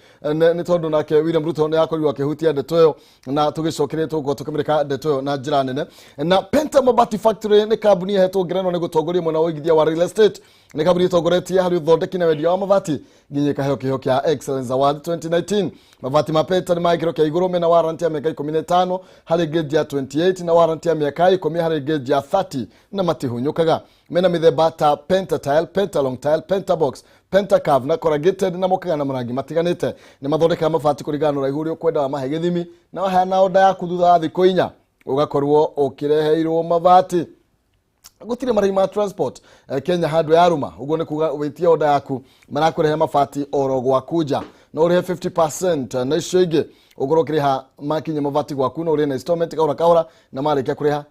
ni tondu nake William Ruto ne akorirwo akihutia ndeto iyo na tugicokereria tugo tukimurika ndeto iyo na njira nene na Penta Mabati Factory ni kambuni hetwo ngerenwa ne gutongoria mwena wa igithia wa real estate ni kambuni itongoretie hari uthondeki na wendia wa mabati nginye kaheo kiheo kia Excellence Award 2019 mabati mapeta ni maikiro kia iguru mena warranty ya miaka 15 hari grade ya 28 na warranty ya miaka 10 hari grade ya 30 na matihunyukaga mena mithemba ta Penta Tile, Penta Long Tile, Penta Box, Penta Curve na corrugated na mokaga na marangi matiganite ni mathondeka mabati kurigana na iguru kwenda wa mahe githimi na wahana oda ya kuthutha thiku 4 ugakorwo ukireheirwo mabati gutire marĩhi ma transport Kenya handũ ya ruma uguo nĩ kuga wĩtie order yaku marakũrehe mabati oro gwaku nja no ũrĩhe 50% na icio ingĩ ũkorwo ũkĩrĩha makinya mabati gwaku no ũrĩhe na installment kahora na marĩkia kũrĩha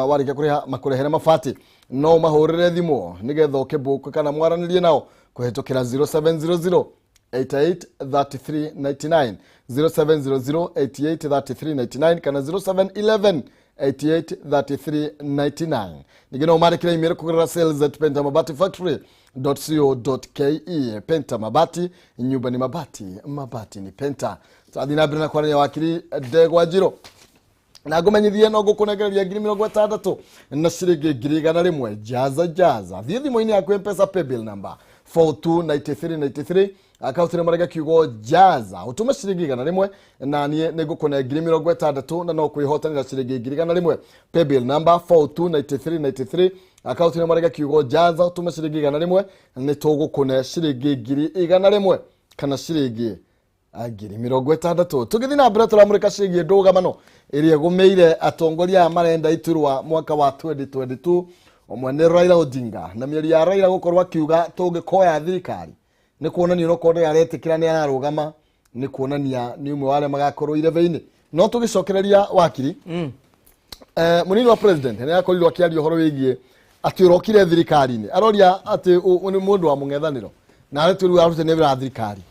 warĩkia kũrĩha makũrehere mabati no mahũrĩre thimũ nĩgetha ũkĩbook kana mwaranĩrie nao kũhetũkĩra 0700 883399 0700 883399 kana 0711 883399 ningĩ no marĩkĩre email kũgerera sales@pentamabati-factory.co.ke. Penta Mabati, nyumba ni mabati, mabati ni penta. Twathi na mbere na kwaria wakiri Ndegwa Njiro na ngomenyithie no ngukunegereria 60,000 na ciringi 100 jaza thiĩ thimũ-inĩ yaku M-Pesa paybill number 429393 account nĩ marega kiugo jaza utume ciringi 100 na niĩ nĩ ngũkũne 60,000 na no kwĩhotanĩra ciringi 100 paybill number 429393 account nĩ marega kiugo jaza utume ciringi 100 nĩ tũgũkũne ciringi 100 kana ciringi 60,000 tugithii na mbere turamurika ciringi ndũgamano ĩrĩa ĩgũmĩire atongoria aya marenda iturwa mwaka wa 2022 omwe nĩ Raila Odinga na mĩario ya Raila gũkorwo akiuga tũngĩkoya thirikari nĩ kuonania no konde aretikira ni ararugama ni kuonania ni umwe wale magakorwo irebe-ini no tugicokereria wakiri munini wa president ni akorirwo akiaria horo wigie ati urokire thirikari-ini aroria ati ni mundu wa mung'ethaniro na arĩtu rĩu arute nĩ wĩra thirikari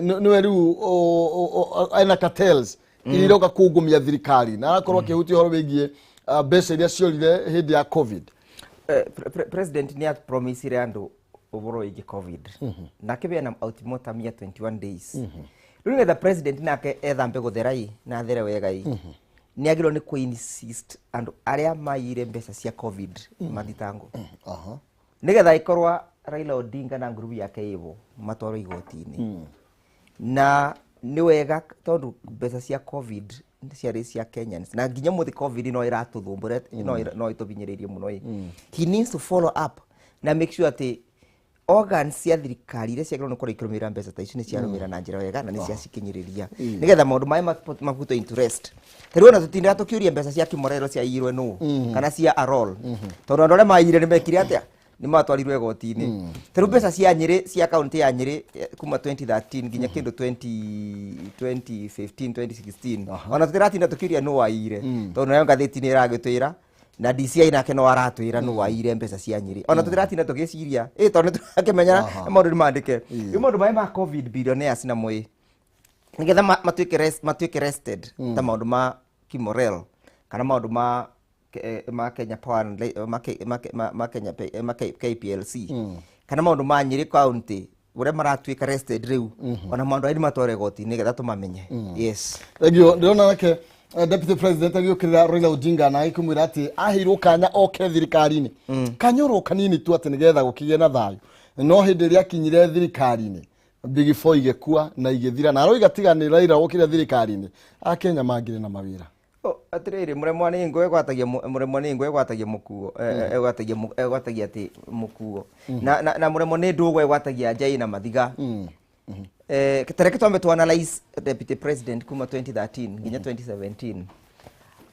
nĩwe rĩu ena cartels iroka kungumia thirikari na arakorwo akĩhutia horo wĩgie mbeca iria ciorire hĩndĩ ya covid. President nĩ apromisire andũ ũboro wĩgie covid na akĩbeana ultimatum ya 21 days rĩu nĩgetha president nake ethambe gũtherai na there wegai nĩ agĩrĩirwo nĩ kũ-insist andũ arĩa maiyire mbeca cia covid mathitangwo nĩgetha ikorwa Raila Odinga na ngurubu yake ivo matwaro igoti-ini na nĩ wega tondu mbeca cia covid ciarĩ cia Kenyans na nginya muthi covid no iratuthumbure no itubinyĩrĩirie muno he needs to follow up na make sure ati organs cia thirikari iria ciagĩrĩirwo nĩ gũkorwo ikĩrũmĩrĩra mbeca ta icio nĩ ciarũmĩrĩra na njĩra wega na nĩ ciacikinyĩrĩria nĩgetha maũndũ maya mabutwo interest rĩu ona tũtindaga tũkĩũria mbeca cia Kimorero ciaiyirwe nũ kana cia Arol tondu andũ arĩa maiyire nĩ mekire atĩa ni matwarirwe goti-ini teru mbeca cia Nyĩrĩ cia county ya Nyĩrĩ kuma 2013 nginya kindu 2015 2016 ona tutiratinda tukiria no waire tondu nayo ngathĩti-inĩ ĩragĩtwĩra na DCI nake no aratwĩra no waire mbeca cia Nyĩrĩ ona tutiratinda tugĩciria tondu turakĩmenya maũndũ nĩ mandĩke rĩu maũndũ maya ma covid billionaires na mwĩ nĩgetha matuĩke rested ta maũndũ ma Kimorel kana maũndũ ma Kenya Power ma Kenya KPLC kana maũndũ ma Nyĩrĩ county ũrĩa maratuĩka rested rĩu ona maũndũ aini matware goti nĩgetha tumamenye yes regio ndĩrona nake deputy president agĩũkĩrĩra Raila Odinga na agĩkĩmwĩra atĩ aheirwo kanya oke thirikari-inĩ kanyũrũ kanini tu atĩ nĩgetha gũkĩgĩe na thayũ no hĩndĩ ĩrĩa akinyire thirikari-inĩ Big Four igĩkua na igĩthira na aroiga tiga nĩ Raila gũkĩra thirikari-inĩ Akenya mangĩrĩ na mawĩra atiriri muremwa ni ngo egwatagia mukuo egwatagia ati mukuo na muremwa ni ndugo egwatagia njai na mathiga tareke twambe tu analyze deputy president kuma 2013 nginya 2017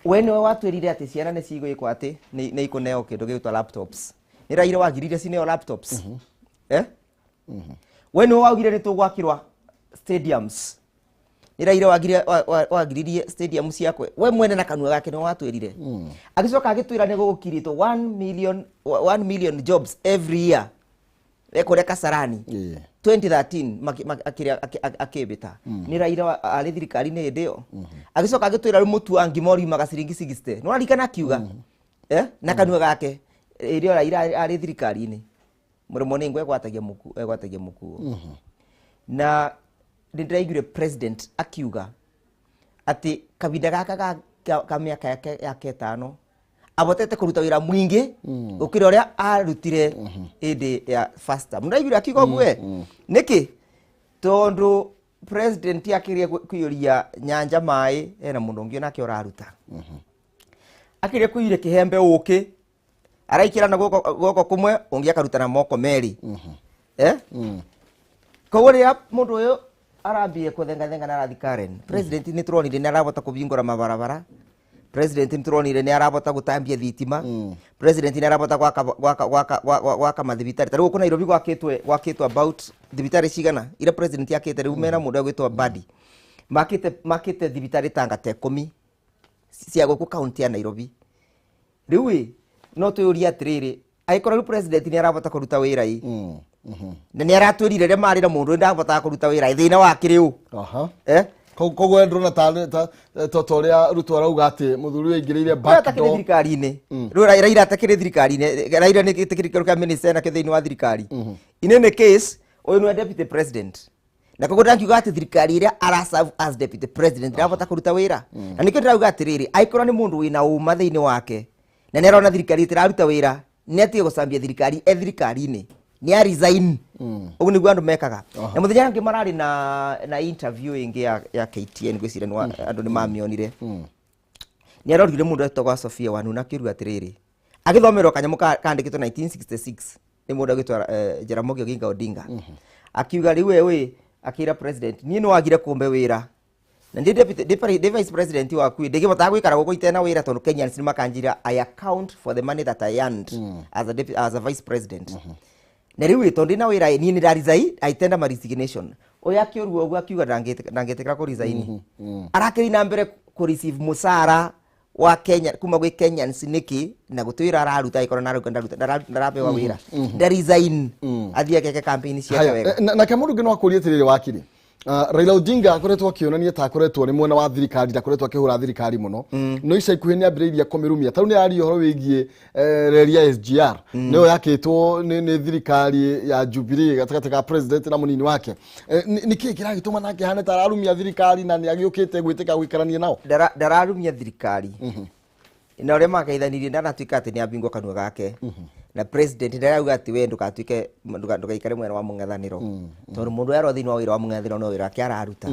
wene watwirire ati ciana ni cigwikwa ati ni ikuneo kindu gitwa laptops ni Raila wagirire cineo laptops wene wagire ni tugwakirwa stadiums ni Raila wagiririe stadium ciakwe we mwene na kanua gake no watwirire agicoka agitwira ni gũgũkiritwo 1 million jobs every year ekore Kasarani 2013 akibita ni Raila ari thirikari-inĩ hĩndĩ ĩyo agicoka agitwira mutu wangi mori magaciringi 60 no arikana akiuga na kanua gake irio Raila ari thirikari-inĩ mũrimo ni ngo egwatagia muku na ndiraigire president akiuga ati kabinda gaka ka miaka yake 5 abotete kuruta wira mwingi ukire uria arutire indi ya first term ndiraigire akiuga gwe niki tondu president akirie kuiria nyanja mai ena mundu ungi nake uraruta akirie kuire kihembe uki araikira na goko kumwe ungi akaruta na moko meri koguo mundu uyu arambie kuthenga na arathi Karen president ni turonire ni arabota kubingura mabarabara president nturonire ni arabota gutambia thitima president ni arabota gwaka mathibitari tari kuna Nairobi gwakitwe about thibitari cigana ira president yakite riu mena mundu gwitwa Badi makite thibitari tangate 10 cia guku county ya Nairobi riu no tuyuria atiriri aikora riu president ni arabota kuruta wira ii na ni aratwirire re mari na mundu ndabota kuruta wira thina wa kiriu kogo ndrona totoria Ruto arauga ati muthuri ingiriire backdoor thirikari-ini Raila atakire thirikari-ini Raila ni gitikirikiro kia minister na kithiini wa thirikari in any case uyu ni deputy president na kogo ndangiuga ati thirikari iria araserve as deputy president ndabota kuruta wira na nikio ndirauga atiriri aikora ni mundu wina uma thiini wake na nerona thirikari itiraruta wira ni atie gucambia thirikari thirikari-ini ni a resign ugu niguo andu mekaga na muthenya ngi marari na interview ingi ya KTN gwicira ni andu ni mamionire ni arorire mundu etogwa Sofia Wanu na kiruga atiriri agithomerwo kanyamu kandikitwo 1966 ni mundu agitwa Jaramogi Oginga Odinga akiuga riu we akira president ni no agire kumbe wira na ndi deputy vice president waku ndigibota gwikara guko itena wira tondu Kenyans ni makanjira I account for the money that I earned as a vice president na riu tondi na wira ni ndarizai aitenda ma resignation oya kiuruo gwa kiuga ndangetekera ko resign arakiri na mbere ku receive musara wa Kenya kuma gwe Kenyans niki na gutwira araruta ikora na ndarape wa wira ndaresign athia keke campaign cia wega na kamundu ngeno akuria tirire wakiri Raila Odinga akoretwo akionania ta akoretwo ni mwena wa thirikari akoretwo akihura thirikari muno no ica ikuhi ni ambiriria kumirumia tau ni ari horo wigie reri ya SGR niyo yakitwo ni thirikari ya Jubilee gatakata ka president na munini wake niki kiragituma nake hane ta ararumia thirikari na ni agiukite gwitika gwikarania nao dararumia thirikari ina ore makaithanirie ndanatuika ati ni abingwa kanua gake na president ndarauga ati we ndukatuike ndugaikare mwena wa mungethaniro tondu mundu yaro thini wa wira wa mungethaniro no wira kiararuta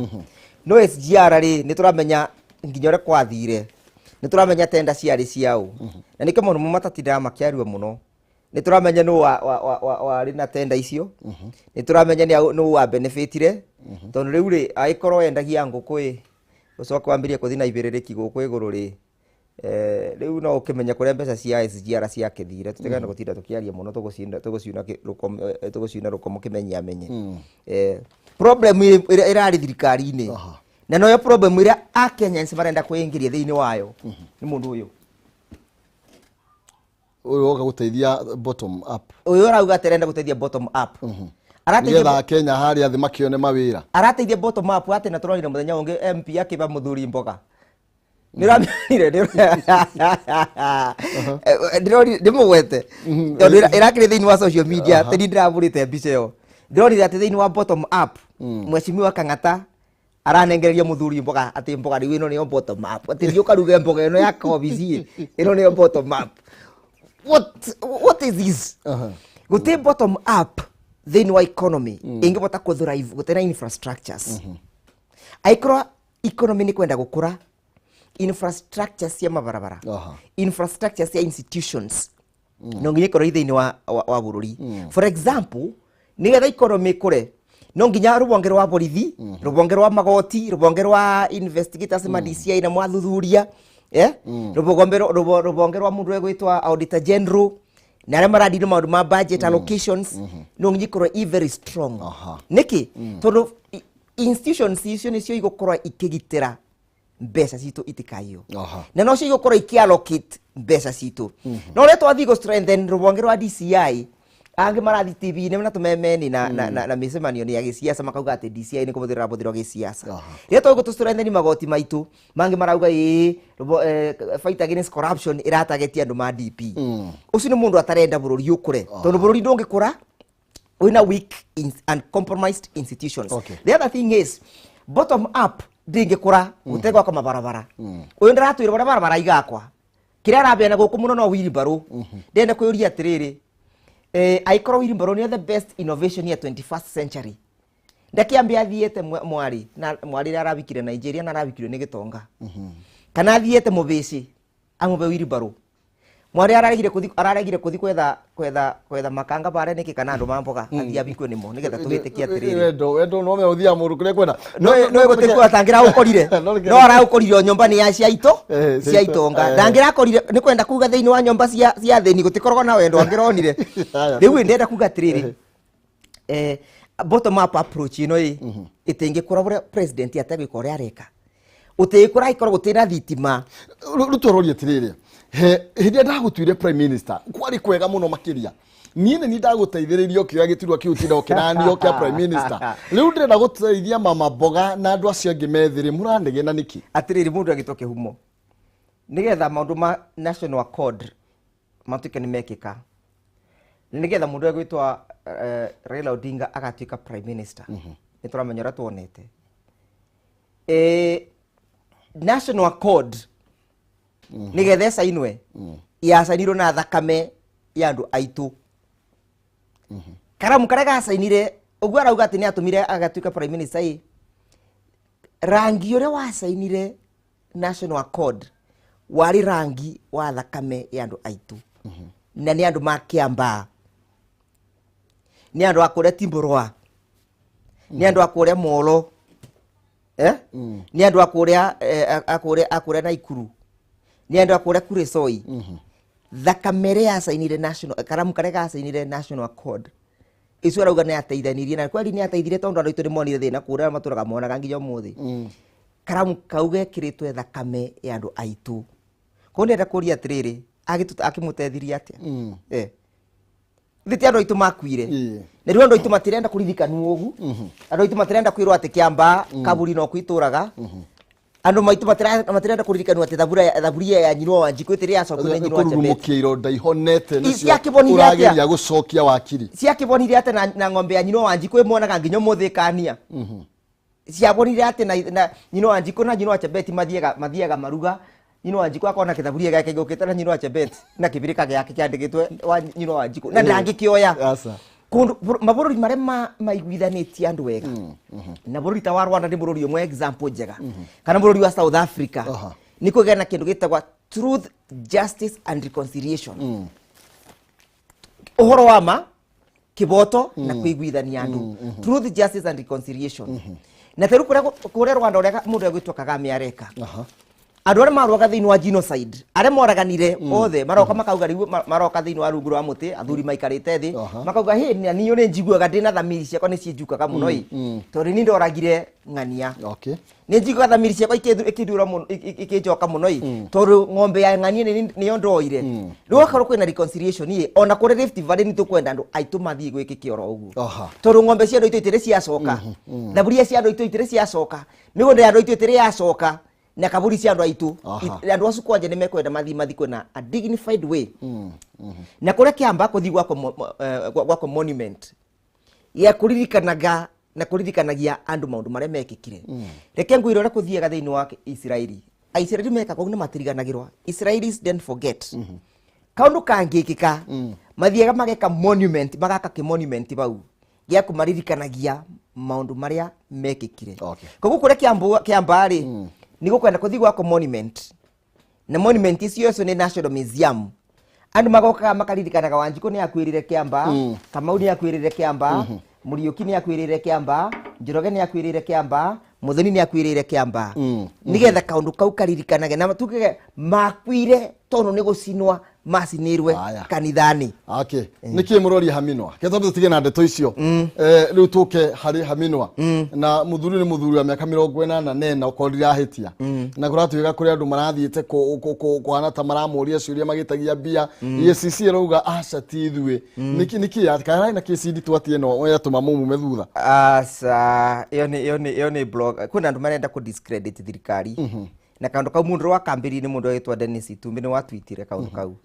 no SGR ri ni turamenya nginyore kwathire ni turamenya tenda ciari ciao na nikyo mundu matatindira makiarua muno ni turamenya no wa na tenda icio ni turamenya no wa benefitire tondu riu ri aikorwo endagia nguku ucoka wambirie kuthina ibiririki guku iguru ri riu no ukimenya kuria mbeca cia SGR cia kithire tutigana gutinda tukiaria muno tuguciuna rukomo kimenya amenye problem irari thirikari-ini na no yo problem iria a Kenyans marenda kuingiria thiini wayo ni mundu uyu oka guteithia bottom up uyu arauga aterenda guteithia bottom up arateithia Kenya hari athi makione mawira arateithia bottom up ati na turonire muthenya ungi MP akiba muthuri mboga niramire ndimugwete tondu irakire thiini wa social media teni ndiravurite mbica iyo ndironire ati thiini wa bottom up mweshimiwa Kang'ata aranengereria muthuri mboga ati mboga riu ino niyo bottom up ati thiuka ruge mboga ino ya kobici ino niyo bottom up what is this guti bottom up thiini wa economy ingibota kuthrive gutena infrastructures aikro economy ni kwenda gukura infrastructure cia mabarabara infrastructure cia institutions no nginya korwo thiini wa bururi for example nigetha economy kure no nginya rubonge rwa borithi rubonge rwa magoti rubonge rwa investigators ma DCI na mwathuthuria rubonge rwa mundu egwitwa auditor general na re maradi no maundu ma budget allocations no nginya korwo very strong niki tondu institutions icio nicio igũkorwo ikigitira mbeca citu itikayo na no cio igũkorwo ikiallocate mbeca citu no re twathi go strengthen rubonge rwa DCI ange marathi TV-ini na tumemeni na micemanio ni ya gisiasa makauga ati DCI ni kubuthira gisiasa re twago tu strengthen magoti maitu mangi marauga fight against corruption iratagetia andu ma DP ucio ni mundu atarenda bururi ukure tondu bururi ndungikura wina weak and compromised institutions the other thing is bottom up ndingikura gutegwa kwa mabarabara uyu ndiratuira barabara igakwa kiria arambia na guku muno no wheelbarrow ndenda kuyuria atiriri aikoro wheelbarrow ni the best innovation ya 21st century ndakiambia thiete mwari arabikire Nigeria na arabikire ni Gitonga kana thiete mubici amube wheelbarrow mwari araregire kuthi kwetha makanga bare niki kana andu mamboga athia bikwe nimo nigetha tugitikia atiriri wendo no me uthia mundu kure kwena no gutikwa atangira ukorire no arakorire nyumba ni ya cia itonga ndangira akorire ni kwenda kuga thiini wa nyumba cia thini gutikorwo na wendo angironire riu ndenda kuga atiriri bottom up approach ino itingikora president ategwika uria areka utikora ikorwo gutina thitima rutororia atiriri hindi ndagutuire prime minister kwari kwega muno makiria niĩ ni ndaguteithĩrĩria kĩoya gĩturwa kĩu tinda kinanio kĩa prime minister rĩu ndĩrenda gũteithia mama mboga na andũ acio angĩ methĩrĩ mũranegena nĩkĩ atiriri mundu agitoke humo nigetha maundu ma national accord matuike ni mekika nigetha mundu agwitwa Raila Odinga agatuika prime minister ni turamenyera tuonete national accord nigetha sainwe ya sainiro na thakame ya andu aitu karamu karega sainire ugwa rauga ati ni atumire agatuika prime minister rangi uria wa sainire national accord wari rangi wa thakame ya andu aitu na ni andu makiamba ni andu akure timborwa ni andu akure molo ni andu akure na ikuru ni andu akure kure soi thakame ya sainire national karamu karega sainire national accord icio arauga ni ateithanirie na kweli ni ateithire tondu andu aitu ni monire thina kuria maturaga monaga nginya muthi karamu kauge kiritwe thakame ya andu aitu ko ndenda kuria atiriri akimuteithiria atia thiti andu aitu makuire na riu andu aitu matirenda kuririkanu ugu andu aitu matirenda kwirwo ati kiamba kaburi no kwituraga andu maitu matirenda kuririkanu ati thaburia ya nyinwo Wanjiku itiri yacoku ni nyinwo Chebet kurumukiro ndaihonete nicio urageria gucokia wakiri ciakibonire ati na ng'ombe ya nyinwo Wanjiku imonaga nginya muthikania ciabonire ati na nyinwo Wanjiku na nyinwo Chebet mathiaga maruga nyinwo Wanjiku akona kithaburia gake gukite na nyinwo Chebet na kibirika gake kiandikitwe wa nyinwo Wanjiku na ndangikioya mabururi marema maiguithanitie andu wega na bururi ta wa Rwanda ni bururi umwe example njega kana bururi wa South Africa ni kugena kindu gitagwa truth justice and reconciliation uhoro wa ma kiboto na kuiguithania andu truth justice and reconciliation na teru kure Rwanda uria mundu agwitwa Kameme areka andu aria marwaga thiini wa genocide aria moraganire othe maroka makauga riu maroka thiini wa rungu rwa muti athuri maikarite thi makauga hi ni uri njiguaga ndina thamiri ciakwa ni cienjukaga muno tondu ni ndoragire ng'ania ni njiguaga thamiri ciakwa ikindura muno ikinjoka muno tondu ng'ombe ya ng'ania ni ndroire riu akorwo kwina reconciliation ona kuri Rift Valley ni tukwenda andu aitu mathie gwikike oro uguo tondu ng'ombe cia andu aitu itire ciacoka thaburia cia andu aitu itire ciacoka migunda ya andu aitu itire yacoka na kaburi cia andu aitu andu acu kwanje ni mekwenda mathi kwena a dignified way na kuria kiamba kuthi gwako monument ya kuririkanaga na kuririkanagia andu maundu maria mekikire reke ngwire ora kuthiaga thiini wa Israeli Israeli mekaga ni matiriganagirwa Israelis didn't forget kaundu kangikika mathiaga mageka monument magaka ki monument bau ya kumaririkanagia maundu maria mekikire koguo kuria kiamba ri ni gukwenda kuthi gwako monument na monument icio ni National Museum andu magoka makaririkanaga Wanjiku ni akwirire kiamba Kamau ni akwirire kiamba Muriuki ni akwirire kiamba Njoroge ni akwirire kiamba Muthoni ni akwirire kiamba nigetha kaundu kau karirikanage na tuge makwire tondu ni gucinwa macinirwe kanithani niki murori haminwa ketho tutige na ndeto icio riu tuke hari haminwa na muthuri ni muthuri wa miaka 44 ukorire ahitia na kuratuiga kuri andu marathiite kuhana ta maramuria ciuria magitagia bia EACC rauga aca ti ithue niki kana na KCD twatie no yatuma mume thutha iyo ni blog kuna andu marenda ku discredit thirikari na kaundu kau mundu wa kambiri ni mundu witwa Dennis Itumbi ni watwitire kaundu kau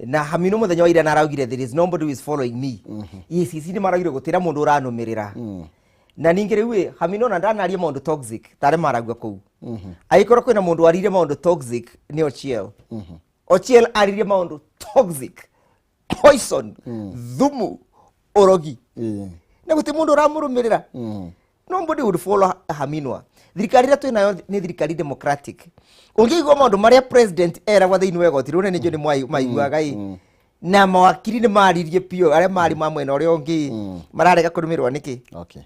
na hamino muthenya wa ira na araugire there is nobody who is following me EACC ni maragire gutira mundu uranumirira na ningi riu hamino na ndanaria mundu toxic tare maragwa kuu aikoro kwina mundu arire mundu toxic ni Ochiel arire mundu toxic poison thumu orogi na guti mundu uramurumirira nobody would follow Haminwa. Thirikari ĩrĩa twĩ nayo nĩ thirikari democratic. Ũngĩigua maũndũ marĩa president eragwo thĩinĩ wa igoti rĩu nĩ nĩ maiguaga na mawakiri nĩ maririe pio arĩa marĩ ma mwena ũrĩa ũngĩ mararega kũrũmĩrĩrwo nĩkĩ? Okay.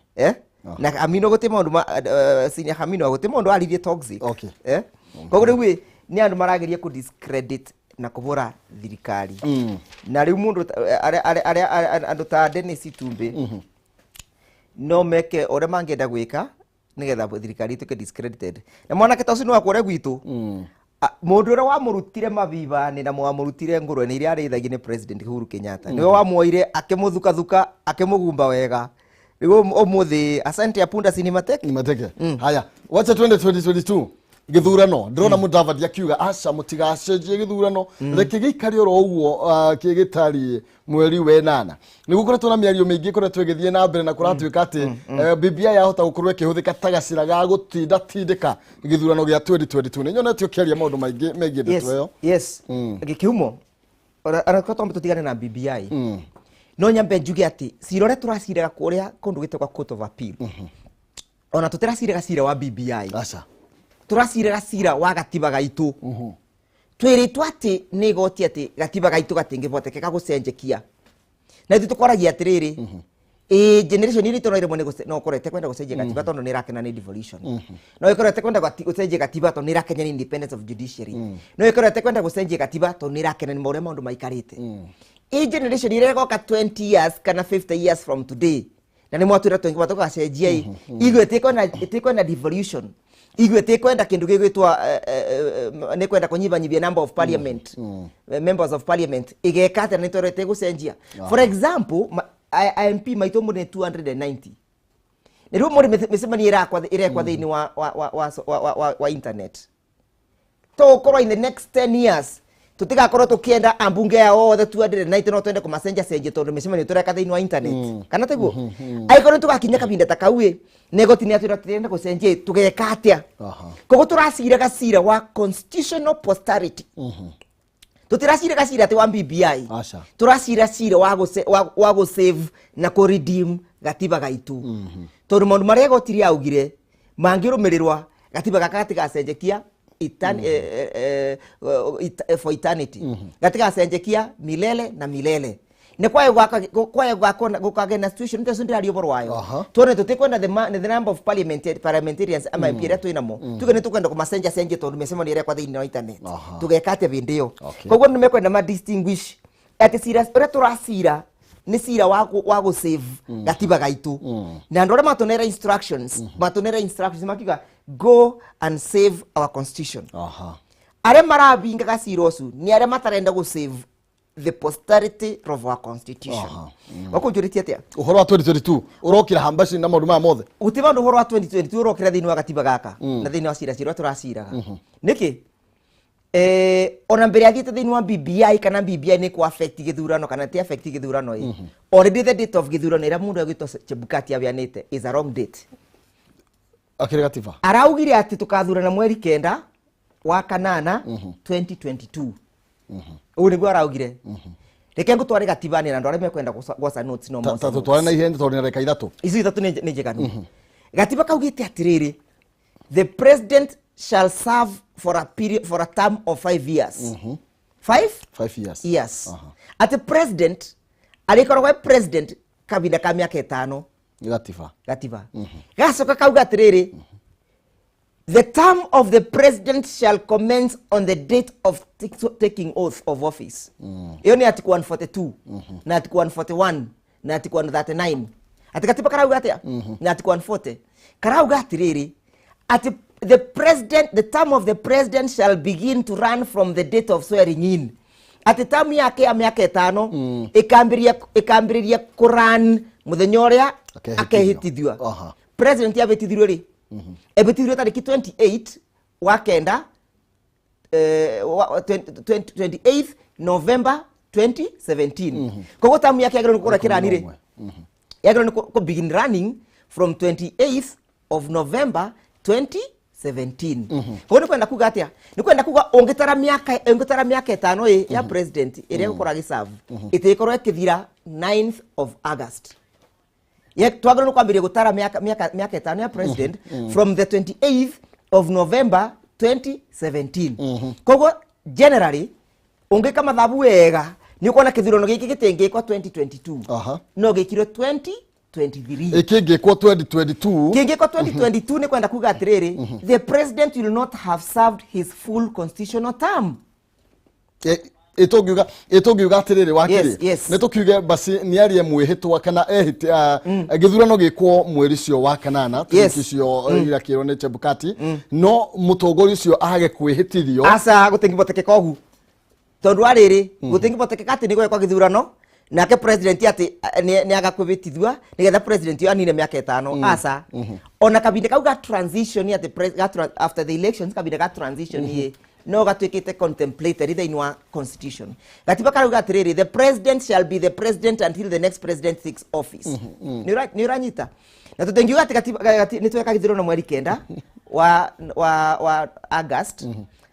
Na Haminwa gũtĩ maũndũ senior Haminwa gũtĩ maũndũ aririe toxic. Okay. Koguo rĩu nĩ andũ marageria ku discredit na kũbora thirikari. Na rĩu mũndũ andũ ta Dennis Itumbi no meke ũrĩa mangĩenda gwĩka nĩgetha thirikari ĩtuĩke discredited. Na mwanake ta ũcio nĩ wakũrĩa gwitũ. Mũndũ ũrĩa wamũrutire mabiba na wamũrutire ngũrwe nĩ iria arĩithagia nĩ president Uhuru Kenyatta. Nĩwe wamuoire akĩmũthukathuka akĩmũgumba wega. Rĩu ũmũthĩ asante ya punda sini mateke. Haya, wacha 2022 githurano ndĩrona Mudavadi akiuga aca mũtigacenjie githurano reke gĩikare oro ũguo kĩgĩtariĩ mweri wenana nĩgũkoretwo na mĩario mĩingĩ koretwo ĩgĩthiĩ na mbere na kũratuĩka atĩ BBI yahota gũkorwo ĩkĩhũthĩka ta gacĩra ga gũtindĩka gĩthurano gĩa 2022 nĩnyonetio kĩaria maũndũ maingĩ megiĩ ndeto ĩyo. Yes gĩkiumo arakotombe tũtigane na BBI no nyambe njuge atĩ cira ũrĩa tũraciraga kũrĩa kũndũ gĩtagwo Court of Appeal ona tũtiraciraga cira wa BBI aca turaciraga cira wa gatiba gaitũ twĩrĩtwo atĩ nĩ igoti atĩ gatiba gaitũ gatingĩbotekeka gũcenjekia na ithuĩ tũkoragia atĩrĩrĩ generation iria tũroirwo no ũkorete kwenda gũcenjia gatiba tondũ nĩ ĩrakena nĩ devolution no ĩkorete kwenda gũcenjia gatiba tondũ nĩ ĩrakena nĩ independence of judiciary no ĩkorete kwenda gũcenjia gatiba tondũ nĩ ĩrakena nĩ maũrĩa maũndũ maikarĩte generation iria ĩgoka 20 years kana 50 years from today na nĩ mwatwĩra tũgacenjia igwe ĩtĩkwenda devolution igwe kwenda kindu gĩgwĩtwa nĩ kwenda kũnyibanyibia number of parliament members of parliament igekata nĩ tũrete gũcenjia for example MP maitũ mũne 290 nĩ rĩu mũrĩ mĩcemanio irekwa thĩinĩ wa internet tũkorwo in the next 10 years tutigakorwo tukienda ambunge ya othe 290 no twende kumacenjia tondũ mĩcemanio tũreka thĩinĩ wa internet kana teguo aikorwo tugakinya kabinda ta kauĩ negoti nĩ atwĩra tũrenda gũcenjia tugeka atĩa koguo tũraciraga cira wa constitutional posterity tutiraciraga cira atĩ wa BBI tũracira cira wa gũsave na kũredeem gatiba gaitũ tondũ maũndũ marĩa igoti rĩaugire mangĩrũmĩrĩrwo gatiba gaka gatigacenjekia for eternity gatigacenjekia milele na milele ne kwaye gũkagĩa na situation ndio ndĩrario ũboro wayo tuone tũtikwenda the number of parliamentarians ama MP iria twĩnamo tuge nĩ tũkwenda kũmacenjia tondũ mĩcemanio ĩrekwa thĩinĩ wa internet tũgeka atĩa hĩndĩ ĩyo koguo nĩ mekwenda ma distinguish atĩ cira ũrĩa tũracira nĩ cira wa gũsave gatiba gaitũ na andũ arĩa matonera instructions makiuga go and save our constitution arĩa marabingaga cira ũcio nĩ arĩa matarenda gũsave the posterity of our constitution wakunjũrĩtie atĩa ũhoro wa 2022 ũrokĩra hambaci na maũndũ maya mothe ũtiba ũndũ ũhoro wa 2022 ũrokĩra thĩinĩ wa gatiba gaka na thĩinĩ wa cira ũrĩa tũraciraga nĩkĩ ona mbere athiĩte thĩinĩ wa BBI kana BBI nĩ kũ-affect gĩthurano kana ti affect gĩthurano already the date of gĩthurano ĩrĩa mũndũ agĩtwo Chebukati abianĩte is a wrong date akĩrĩ gatiba araugire atĩ tũkathurana mweri 9 wa kanana 2022 ũguo nĩguo araugire reke ngũtware gatiba-inĩ na andũ arĩa mekwenda gwaca notes no ta tũtware na ihenya tondũ nĩ reka ithatũ ici ithatũ nĩ njeganu gatiba kaugĩte atĩrĩrĩ the president shall serve for a term of 5 years 5 years yes at president alikorwo president kabinda ka miaka 5 gatiba gacoka kauga atĩrĩrĩ the term of the president shall commence on the date of taking oath of office hiyo ni article 142 na article 141 na article 139 ati katiba karauga atĩa na article 140 karauga atĩrĩrĩ at the term of the president shall begin to run from the date of swearing in at the time yake ya miaka 5 ikambĩrĩria kũrun mũthenya ũrĩa akehĩtithio president yabĩtithirwo rĩ ebĩtithirwo tarĩki 28 wa kenda 28 November 2017 koguo tamu yake yagĩrĩirwo gũkorwo kĩrani rĩ yagĩrĩirwo nĩ begin running from 28th of November 2017 koguo nĩ kwenda kuga atĩa nĩ kwenda kuga ũngĩtara mĩaka 5 ya president ĩrĩa gũkorwo agĩserve ĩtĩkorwo ĩkĩthira 9th of August twagĩrĩirwo kwambĩrĩria gũtara mĩaka 5 ya president from the 28th of November 2017. Koguo generally ungĩka mathabu wega nĩ ũkuona kĩthurano gĩkĩ gĩtĩngĩkwo 2022 no gĩkirwo 2023 ikĩngĩkwo 2022 kĩngĩkwo 2022 nĩ kwenda kuga atĩrĩrĩ the president will not have served his full constitutional term. Itogiuga atiriri wakiri nĩ tukiuge basi nĩ arie mwĩhĩtwa kana ehĩtia gĩthurano gĩkwo mweri cio wa kanana tariki cio irakĩrwo nĩ Chebukati no mũtongoria ũcio age kwĩhĩtithio asa gũtingĩbotekeka ũgu tondũ arĩrĩ gũtingĩbotekeka atĩ nĩ gwekwa gĩthurano nake president ati nĩ agakwĩhĩtithua nĩgetha president yo anine mĩaka 5 asa ona kabinde kau ga transition ati after the elections kabinde ga transition no gatwikite contemplated thĩinĩ wa constitution gatiba karuga atiriri the president shall be the president until the next president takes office ni uranyita na tutengiuga ati gatiba nĩ tweka gĩthurano mweri 9 wa August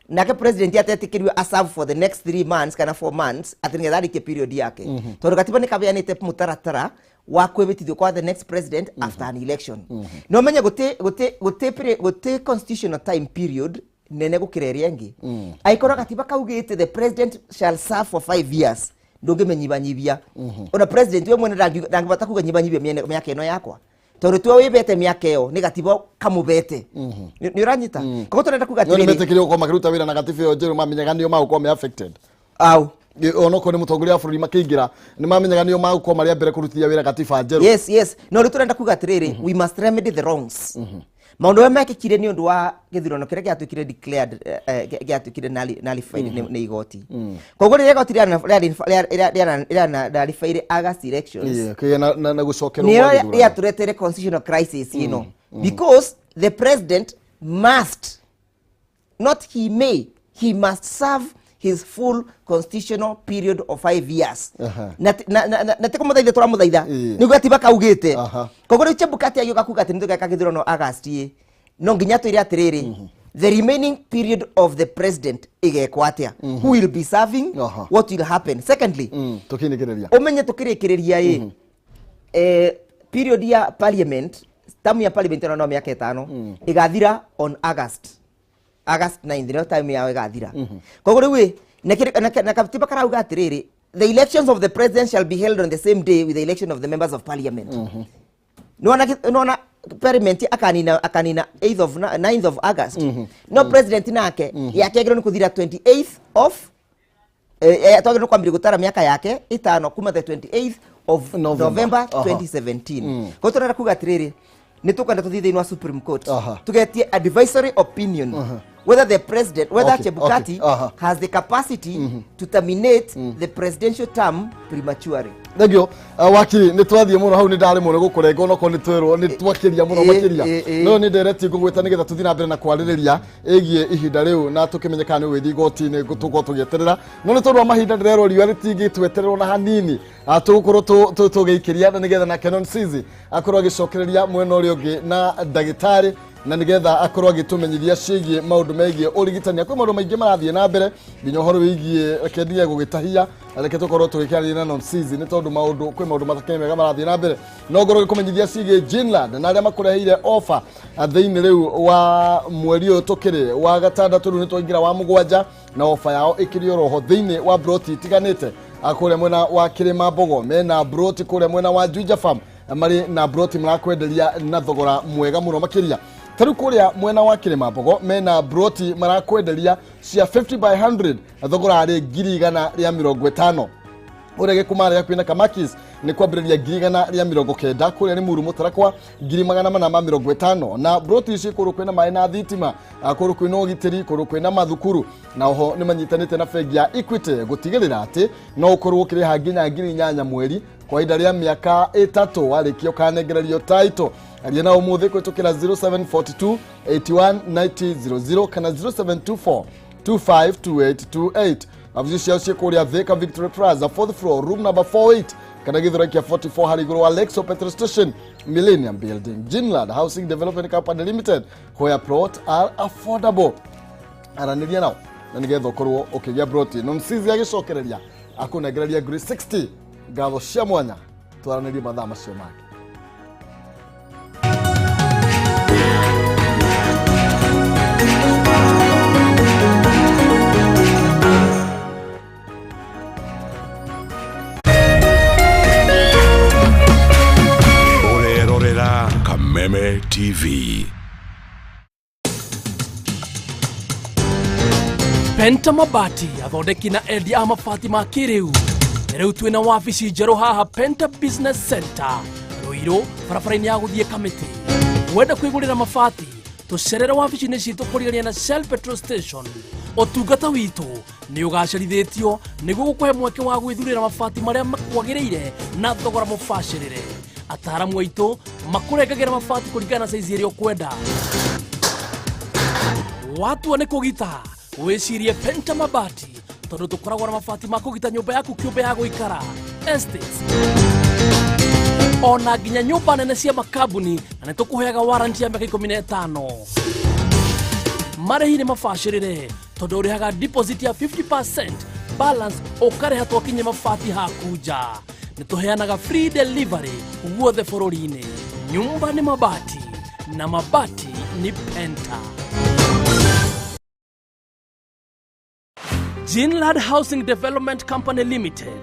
nake president atetikiriwe aserve for the next 3 months kana 4 months ati nĩgetha arĩkie period yake tondũ gatiba nĩ kabeanĩte mũtaratara wa kwĩbĩtithio kwa the next president after an election no menye gũtĩ constitutional time period nene gukireri engi aikora katiba kaugite the president shall serve for 5 years ndũngĩmenyibanyibia ona president we mwene ndangĩbota kuga nyibanyibia mĩaka ĩno yakwa tondũ tu wĩbete mĩaka ĩyo nĩ gatiba kamũbete nĩ uranyita koguo tũrenda kuga atĩrĩrĩ nĩ metĩkĩrio gũkorwo makĩruta wĩra na gatiba ĩyo njerũ mamenyaga nĩo magũkorwo me affected au onoko nĩ mũtongoria wa bũrũri makĩingĩra nĩ mamenyaga nĩo magũkorwo marĩa mbere kũrutithia wĩra gatiba njerũ yes no rĩu tũrenda kuga atĩrĩrĩ we must remedy the wrongs maundu ya mekikire ni undu wa githurano kire gyatwikire declared gyatwikire nullified nĩ igoti koguo rĩrĩa igoti rĩa nullified August elections na gucokerwo nĩyo yaturetere constitutional crisis because the president must not he must serve his full constitutional period of 5 years na tekumuthaitha turamuthaitha nĩguo gatiba kaugite koguo rĩu Chebukati agĩũka kuga atĩ nĩtũgeka gĩthurano August no nginya twĩre atĩrĩrĩ the remaining period of the president igekwo atĩa who will be serving what will happen secondly umenye tukĩrĩkĩrĩria period ya parliament tamu ya parliament no mĩaka 5 igathira on August 9 no time yao igathira koguo rĩu na katiba karauga atĩrĩrĩ the elections of the president shall be held on the same day with the election of the members of parliament no parliament akanina 9th of August no president nake yakegero ni kuthira 28th of twagĩrĩirwo kwambĩrĩria gũtara mĩaka yake 5 kuma the 28th of November 2017 koguo tũrenda kuga atĩrĩrĩ nĩ tũkwenda tũthiĩ thĩinĩ wa Supreme Court tugetie advisory opinion whether the president Chebukati has the capacity to terminate the presidential term prematurely. Thegio wakiri nĩ twathiĩ mũno hau nĩ ndarĩ mũno gũkũrenga onoko nĩ twĩrwo nĩ twakĩria mũno makĩria no nĩ ndereti ngũgwĩta nĩgetha tũthiĩ na mbere na kwarĩrĩria ĩgiĩ ihinda rĩu na tũkĩmenyeka nĩ wĩthi igoti-inĩ tũgũkorwo tũgĩeterera no nĩ tondũ wa mahinda ndĩrerwo riũa rĩtingĩtwetererwo na hanini tũgũkorwo tũgĩikĩria na nĩgetha na Kenon Sizi akorwo agĩcokereria mwena ũrĩa ũngĩ na ndagĩtarĩ na nigetha akorwo agĩtũmenyithia ciĩgiĩ maũndũ megiĩ ũrigitani kwĩ maũndũ maingĩ marathiĩ na mbere nginya ũhoro wĩgiĩ kendia gũgĩtahia reke tũkorwo tũgĩkĩaria na Kenon Sizi nĩ tondũ kwĩ maũndũ matakĩrĩ mega marathiĩ na mbere no ngorwo gĩkũmenyithia ciĩgiĩ Jinland na arĩa makũreheire offer thĩinĩ rĩu wa mweri ũyũ tũkĩrĩ wa gatandatũ rĩu nĩ twaingĩra wa mũgwanja na offer yao ĩkĩrĩ oroho thĩinĩ wa broti itiganĩte kũrĩa mwena wa Kĩrĩma Mbogo mena broti kũrĩa mwena wa Juja Farm marĩ na broti marakwenderia na thogora mwega mũno makĩria Taru kuria mwena wa Kĩrĩma Mbogo mena broti marakwenderia cia 50 by 100 thogora rĩ 150 urege kumara kwina kamakis ni kwambĩrĩria 190 kuria ni muru mutarakwa 450 na broti ici kũrũ kwina maĩ na thitima kũrũ kwina ũgitĩri kũrũ kwina mathukuru na oho ni manyitanĩte na bengi ya Equity gũtigĩrĩra atĩ no ũkorwo ũkĩrĩha nginya 8,000 mweri kwa ihinda rĩa mĩaka 3 warĩkio kanengererio title aria na ũmũthĩ kwĩtũkĩra 0742 819000 kana 0724 252828 Avuzi ciao ciĩkũrĩa Thika Victory Plaza 4th floor room number 48 kana gĩthũra kia 44 harĩ igũrũ wa Lexo petrol station Millennium Building Jinland Housing Development Company Limited where plot are affordable aranĩria nao na nĩgetha ũkorwo ũkĩgĩa broti Kenon Sizi agĩcokereria akũnengereria ngiri 60 ngatho cia mwanya twaranĩrie mathaa macio mangĩ TV. Penta Mabati athondeki na endia a mabati ma kiriu. Riu twina wabici njeru haha Penta Business Center. Ruiru barabara-ini ya guthie Kamete. Wenda kwigurira mabati tucerere wabici-ini citu kurigania na Shell Petrol Station. Otungata witu ni ugacerithitio niguo gukuhe mweke wa gwithurira mabati maria makwagiriire na thogora mubacirire. Ataramu aitu makurengagira mabati kuringana na size iria ukwenda. Watu ni kugita wicirie Penta Mabati tondu tukoragwo na mabati ma kugita nyumba yaku kiumbe ya guikara estates ona nginya nyumba nene cia makambuni na nĩ tũkũheaga warranty ya mĩaka 15. Marĩhi nĩ mabacĩrĩre tondũ ũrĩhaga deposit ya 50%, balance ũkarĩha twakinye mabati haku nja. Nĩ tũheanaga free delivery guothe bũrũri-inĩ. Nyumba nĩ mabati na mabati ni Penta. Jinlad Housing Development Company Limited